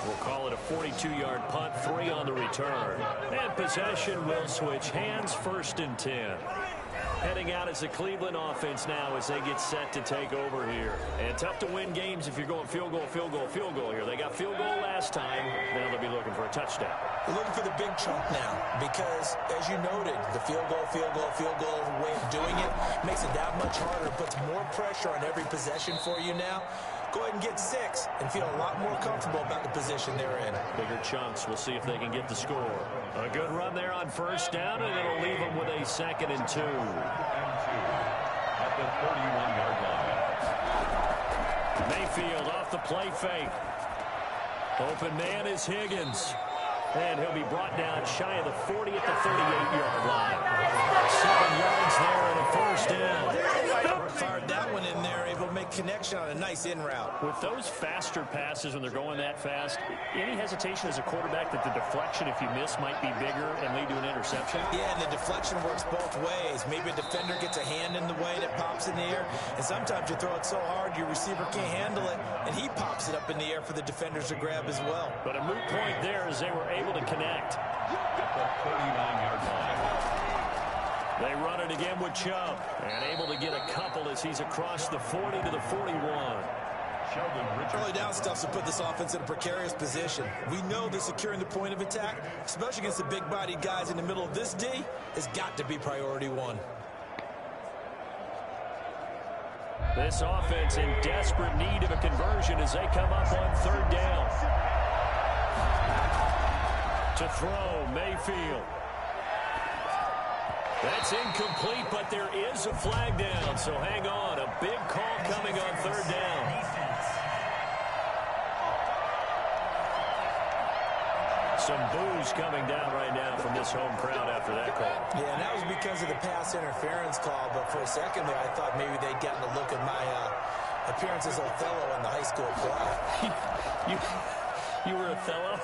We'll call it a 42-yard punt, 3 on the return. And possession will switch hands, 1st and 10. Heading out as the Cleveland offense now as they get set to take over here. And tough to win games if you're going field goal, field goal, field goal here. They got field goal last time. Now they'll be looking for a touchdown. They're looking for the big chunk now because, as you noted, the field goal way of doing it makes it that much harder, puts more pressure on every possession for you now. Go ahead and get 6 and feel a lot more comfortable about the position they're in. Bigger chunks. We'll see if they can get the score. A good run there on 1st down, and it'll leave them with a 2nd and 2. At the 31-yard line. Mayfield off the play fake. Open man is Higgins. And he'll be brought down shy of the 40 at the 38-yard line. 7 yards there and a first down. Fired that one in there, able to make connection on a nice in route. With those faster passes when they're going that fast, any hesitation as a quarterback that the deflection, if you miss, might be bigger and lead to an interception? Yeah, and the deflection works both ways. Maybe a defender gets a hand in the way and it pops in the air. And sometimes you throw it so hard your receiver can't handle it, and he pops it up in the air for the defenders to grab as well. But a moot point there as they were able to connect. At the 39-yard line. They run it again with Chubb, and able to get a couple as he's across the 40 to the 41. Early down stuff to put this offense in a precarious position. We know that securing the point of attack, especially against the big-bodied guys in the middle of this D, has got to be priority one. This offense in desperate need of a conversion as they come up on third down. To throw, Mayfield. That's incomplete, but there is a flag down, so hang on. A big call coming on third down. Some boos coming down right now from this home crowd after that call. Yeah, and that was because of the pass interference call, but for a second there I thought maybe they'd gotten a look at my appearance as Othello in the high school play. You were Othello?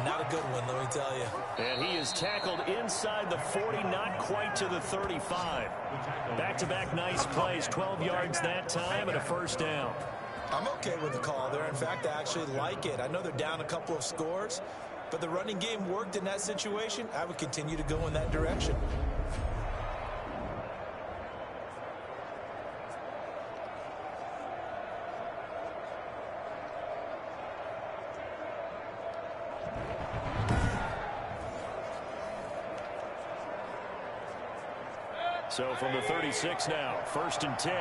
Not a good one, let me tell you. And he is tackled inside the 40, not quite to the 35. Back-to-back nice plays, 12 yards that time and a first down. I'm okay with the call there. In fact, I actually like it. I know they're down a couple of scores, but the running game worked in that situation. I would continue to go in that direction. So from the 36 now, 1st and 10.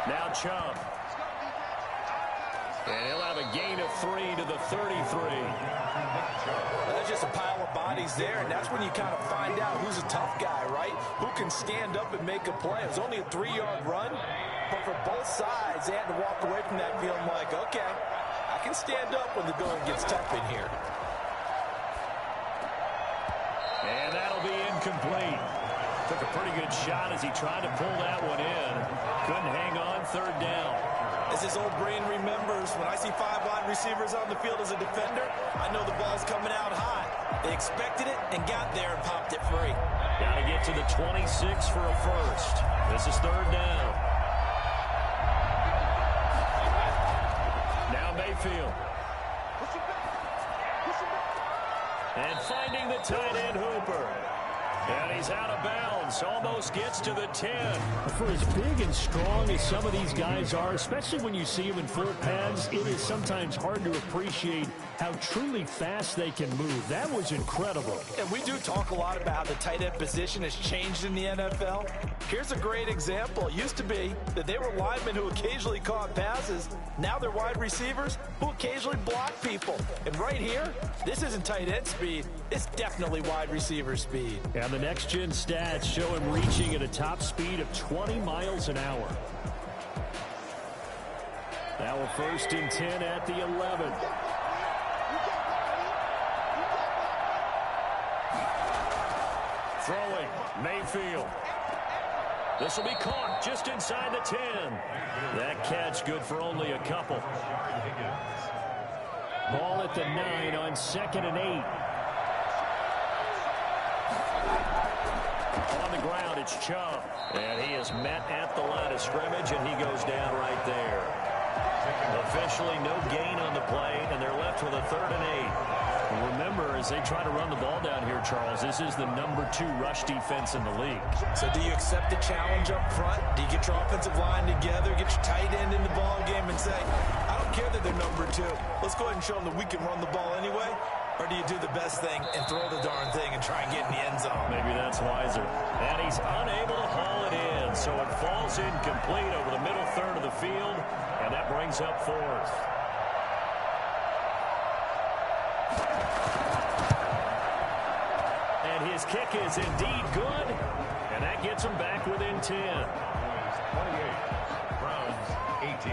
Now Chubb. And he'll have a gain of 3 to the 33. That's just a pile of bodies there, and that's when you kind of find out who's a tough guy, right? Who can stand up and make a play. It was only a 3-yard run, but for both sides, they had to walk away from that feeling like, okay, I can stand up when the going gets tough in here. And that'll be incomplete. Took a pretty good shot as he tried to pull that one in. Couldn't hang on, third down. As his old brain remembers, when I see 5 wide receivers on the field as a defender, I know the ball's coming out high. They expected it and got there and popped it free. Got to get to the 26 for a first. This is third down. Now Mayfield. And finding the tight end Hooper. And he's out of bounds. Almost gets to the 10. For as big and strong as some of these guys are, especially when you see them in full pads, it is sometimes hard to appreciate how truly fast they can move. That was incredible. And we do talk a lot about how the tight end position has changed in the NFL. Here's a great example. It used to be that they were linemen who occasionally caught passes. Now they're wide receivers who occasionally block people. And right here, this isn't tight end speed. It's definitely wide receiver speed. And the next-gen stats show him reaching at a top speed of 20 miles an hour. Now a 1st and 10 at the 11. Throwing, Mayfield. This will be caught just inside the 10. That catch good for only a couple. Ball at the 9 on 2nd and 8. On the ground, it's Chubb. And he is met at the line of scrimmage, and he goes down right there. Officially no gain on the play, and they're left with a 3rd and 8. Remember, as they try to run the ball down here, Charles, this is the #2 rush defense in the league. So do you accept the challenge up front? Do you get your offensive line together, get your tight end in the ball game and say, I don't care that they're #2. Let's go ahead and show them that we can run the ball anyway? Or do you do the best thing and throw the darn thing and try and get in the end zone? Maybe that's wiser. And he's unable to haul it in, so it falls incomplete over the middle third of the field, and that brings up 4th. And his kick is indeed good, And that gets them back within 10. 28, Browns 18.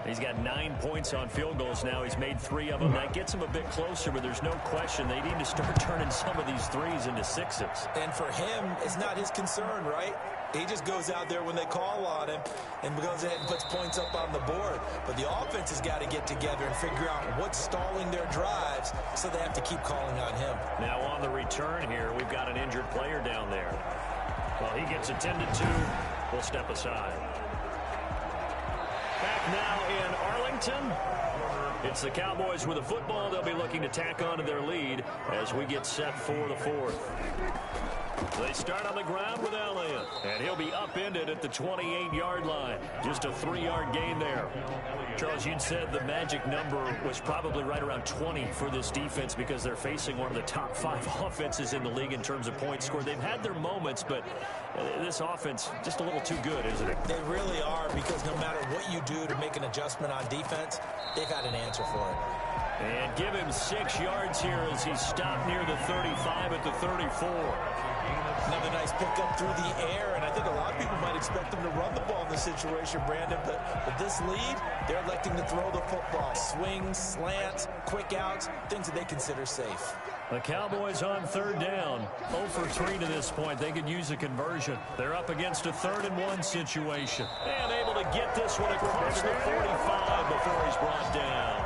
He's got 9 points on field goals now. He's made 3 of them. That gets him a bit closer, but there's no question they need to start turning some of these threes into sixes. And for him, it's not his concern, right? He just goes out there when they call on him and goes ahead and puts points up on the board. But the offense has got to get together and figure out what's stalling their drives, so they have to keep calling on him. Now on the return here, we've got an injured player down there. Well, he gets attended to. We'll step aside. Back now in Arlington. It's the Cowboys with the football. They'll be looking to tack on to their lead as we get set for the fourth. They start on the ground with Elliott, and he'll be upended at the 28-yard line. Just a 3-yard gain there. Charles, you'd said the magic number was probably right around 20 for this defense because they're facing one of the top 5 offenses in the league in terms of points scored. They've had their moments, but this offense just a little too good, isn't it? They really are, because no matter what you do to make an adjustment on defense, they've got an answer for it. And give him 6 yards here as he's stopped near the 35 at the 34. Another nice pickup through the air, and I think a lot of people might expect them to run the ball in this situation, Brandon, but with this lead, they're electing to throw the football. Swings, slants, quick outs, things that they consider safe. The Cowboys on third down. 0 for 3 to this point. They could use a conversion. They're up against a 3rd-and-1 situation. And able to get this one across the 45 before he's brought down.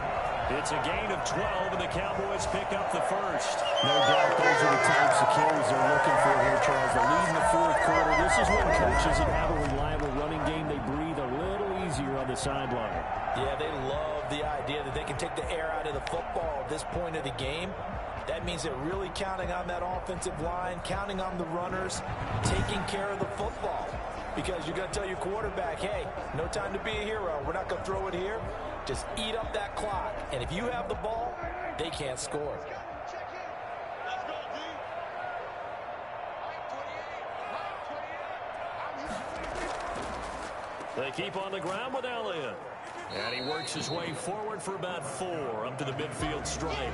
It's a gain of 12, and the Cowboys pick up the first. No doubt those are the types of carries they're looking for here, Charles. The lead in the 4th quarter. This is when coaches that have a reliable running game, they breathe a little easier on the sideline. Yeah, they love the idea that they can take the air out of the football at this point of the game. That means they're really counting on that offensive line, counting on the runners, taking care of the football. Because you're going to tell your quarterback, hey, no time to be a hero. We're not going to throw it here. Just eat up that clock. And if you have the ball, they can't score. They keep on the ground with Elliott. And he works his way forward for about 4 up to the midfield stripe.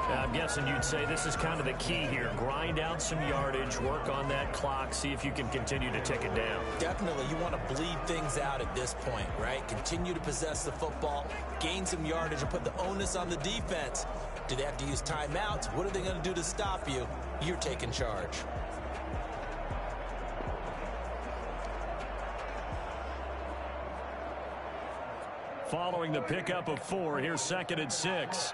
I'm guessing you'd say this is kind of the key here. Grind out some yardage, work on that clock, see if you can continue to tick it down. Definitely. You want to bleed things out at this point, right? Continue to possess the football, gain some yardage, and put the onus on the defense. Do they have to use timeouts? What are they going to do to stop you? You're taking charge. Following the pickup of 4, here's 2nd and 6.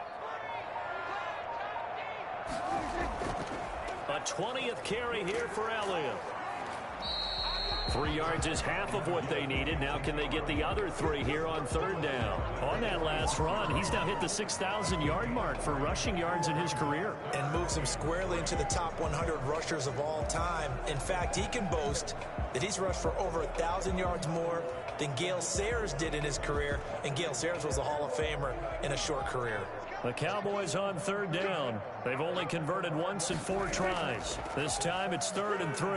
A 20th carry here for Elliott. 3 yards is half of what they needed. Now can they get the other 3 here on 3rd down? On that last run, he's now hit the 6,000-yard mark for rushing yards in his career. And moves him squarely into the top 100 rushers of all time. In fact, he can boast that he's rushed for over 1,000 yards more than Gale Sayers did in his career. And Gale Sayers was a Hall of Famer in a short career. The Cowboys on 3rd down. They've only converted once in 4 tries. This time it's 3rd and 3.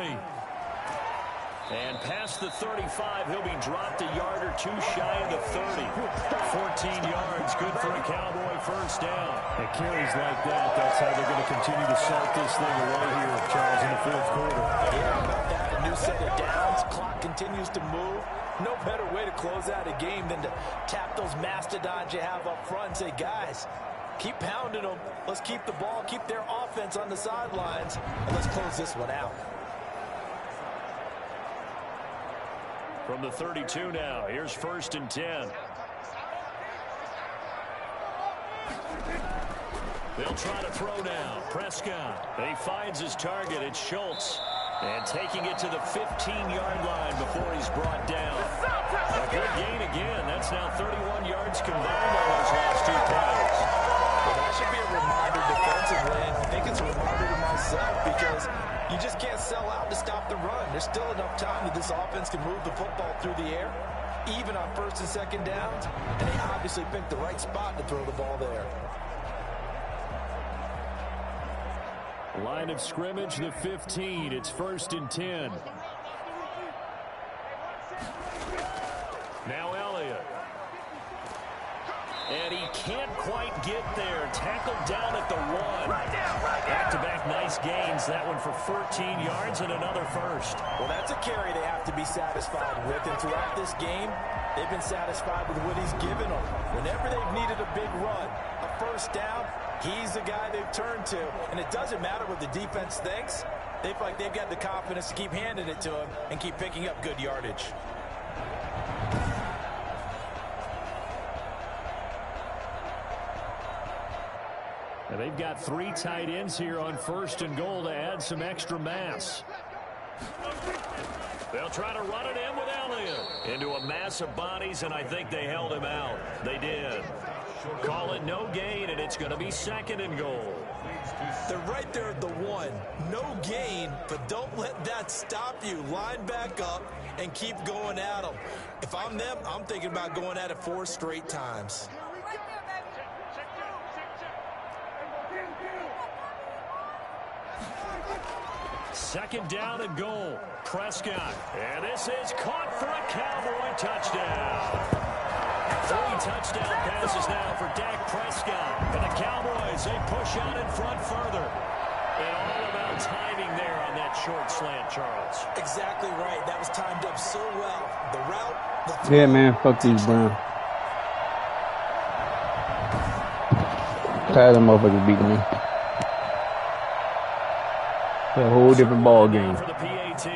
And past the 35, he'll be dropped a yard or 2 shy of the 30. 14 yards, good for a Cowboy first down. And carries like that, that's how they're going to continue to salt this thing away here, Charles, in the 4th quarter. Yeah, about that, a new set of downs. Clock continues to move. No better way to close out a game than to tap those mastodons you have up front and say, guys, keep pounding them. Let's keep the ball, keep their offense on the sidelines, and let's close this one out. From the 32 now, here's 1st and 10. They'll try to throw now. Prescott. He finds his target. It's Schultz. And taking it to the 15-yard line before he's brought down. A good gain again. That's now 31 yards combined on those last 2 plays. Well, that should be a reminder defensively, and I think it's a reminder to myself because you just can't sell out to stop the run. There's still enough time that this offense can move the football through the air, even on 1st and 2nd downs, and they obviously picked the right spot to throw the ball there. Line of scrimmage, the 15. It's 1st and 10. Now Elliott. And he can't quite get there. Tackled down at the 1. Back-to-back nice nice gains. That one for 14 yards and another first. Well, that's a carry they have to be satisfied with. And throughout this game, they've been satisfied with what he's given them. Whenever they've needed a big run, a first down, he's the guy they've turned to. And it doesn't matter what the defense thinks. They feel like they've got the confidence to keep handing it to him and keep picking up good yardage. And they've got 3 tight ends here on 1st and goal to add some extra mass. They'll try to run it in with Elliott into a mass of bodies, and I think they held him out. They did. Call it no gain, and it's going to be 2nd and goal. They're right there at the 1. No gain, but don't let that stop you. Line back up and keep going at them. If I'm them, I'm thinking about going at it 4 straight times. Second down and goal. Prescott. And this is caught for a Cowboy touchdown. 3 touchdown passes now for Dak Prescott. And the Cowboys, they push out in front further. And all about timing there on that short slant, Charles. Exactly right. That was timed up so well. The route, the throw. Yeah, man. Fuck these Browns. Tired of them motherfuckers beating me. A whole different ball game. For the PAT.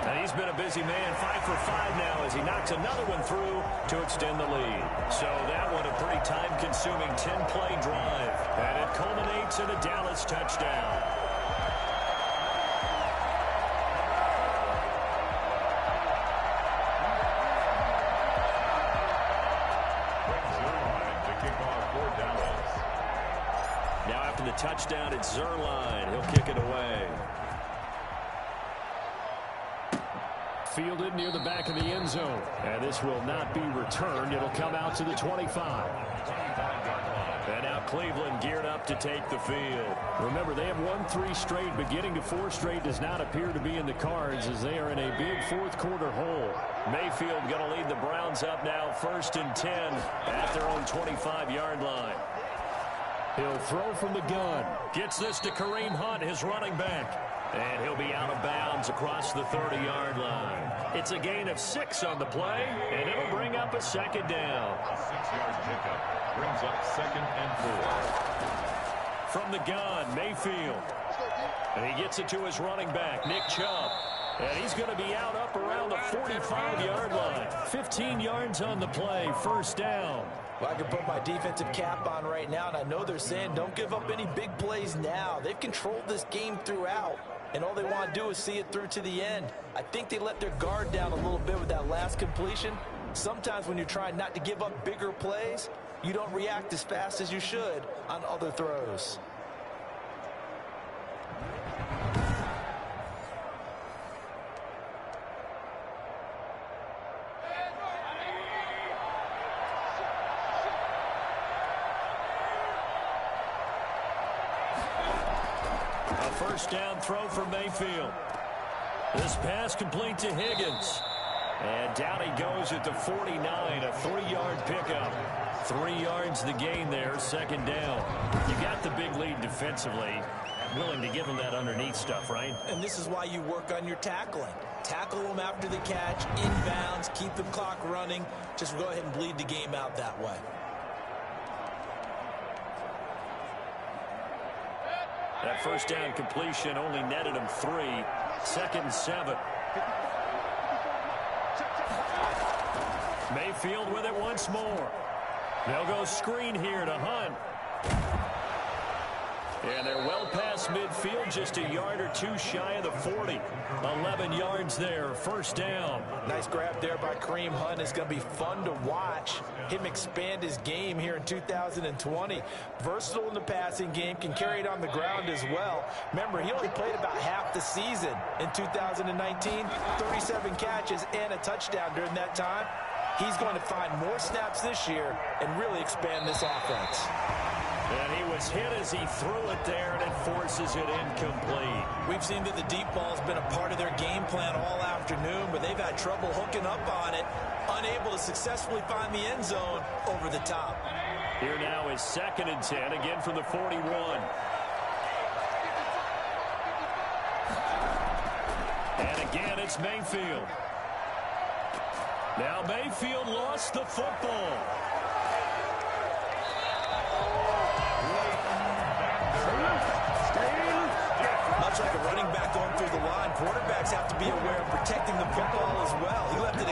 And he's been a busy man, 5 for 5 now as he knocks another one through to extend the lead. So that one a pretty time-consuming 10-play drive. And it culminates in a Dallas touchdown. The touchdown, it's Zerline. He'll kick it away. Fielded near the back of the end zone. And this will not be returned. It'll come out to the 25. And now Cleveland geared up to take the field. Remember, they have won 3 straight, but getting to 4 straight does not appear to be in the cards as they are in a big 4th quarter hole. Mayfield going to lead the Browns up now 1st and 10 at their own 25-yard line. He'll throw from the gun. Gets this to Kareem Hunt, his running back. And he'll be out of bounds across the 30-yard line. It's a gain of 6 on the play, and it'll bring up a 2nd down. A 6-yard pickup brings up 2nd and 4. From the gun, Mayfield. And he gets it to his running back, Nick Chubb. And he's going to be out up around the 45-yard line. 15 yards on the play, 1st down. Well, I can put my defensive cap on right now, and I know they're saying don't give up any big plays now. They've controlled this game throughout, and all they want to do is see it through to the end. I think they let their guard down a little bit with that last completion. Sometimes when you're trying not to give up bigger plays, you don't react as fast as you should on other throws. First down throw for Mayfield. This pass complete to Higgins. And down he goes at the 49, a 3-yard pickup. 3 yards the gain there, 2nd down. You got the big lead defensively. Willing to give them that underneath stuff, right? And this is why you work on your tackling. Tackle them after the catch, inbounds, keep the clock running. Just go ahead and bleed the game out that way. That first down completion only netted him 3. 2nd and 7. Mayfield with it once more. They'll go screen here to Hunt. And they're well past midfield, just a yard or 2 shy of the 40. 11 yards there, 1st down. Nice grab there by Kareem Hunt. It's going to be fun to watch him expand his game here in 2020. Versatile in the passing game, can carry it on the ground as well. Remember, he only played about half the season in 2019. 37 catches and a touchdown during that time. He's going to find more snaps this year and really expand this offense. And he was hit as he threw it there, and it forces it incomplete. We've seen that the deep ball has been a part of their game plan all afternoon, but they've had trouble hooking up on it, unable to successfully find the end zone over the top. Here now is 2nd and 10, again from the 41. And again, it's Mayfield. Now Mayfield lost the football. Much like a running back going through the line, quarterbacks have to be aware of protecting the football as well. He left it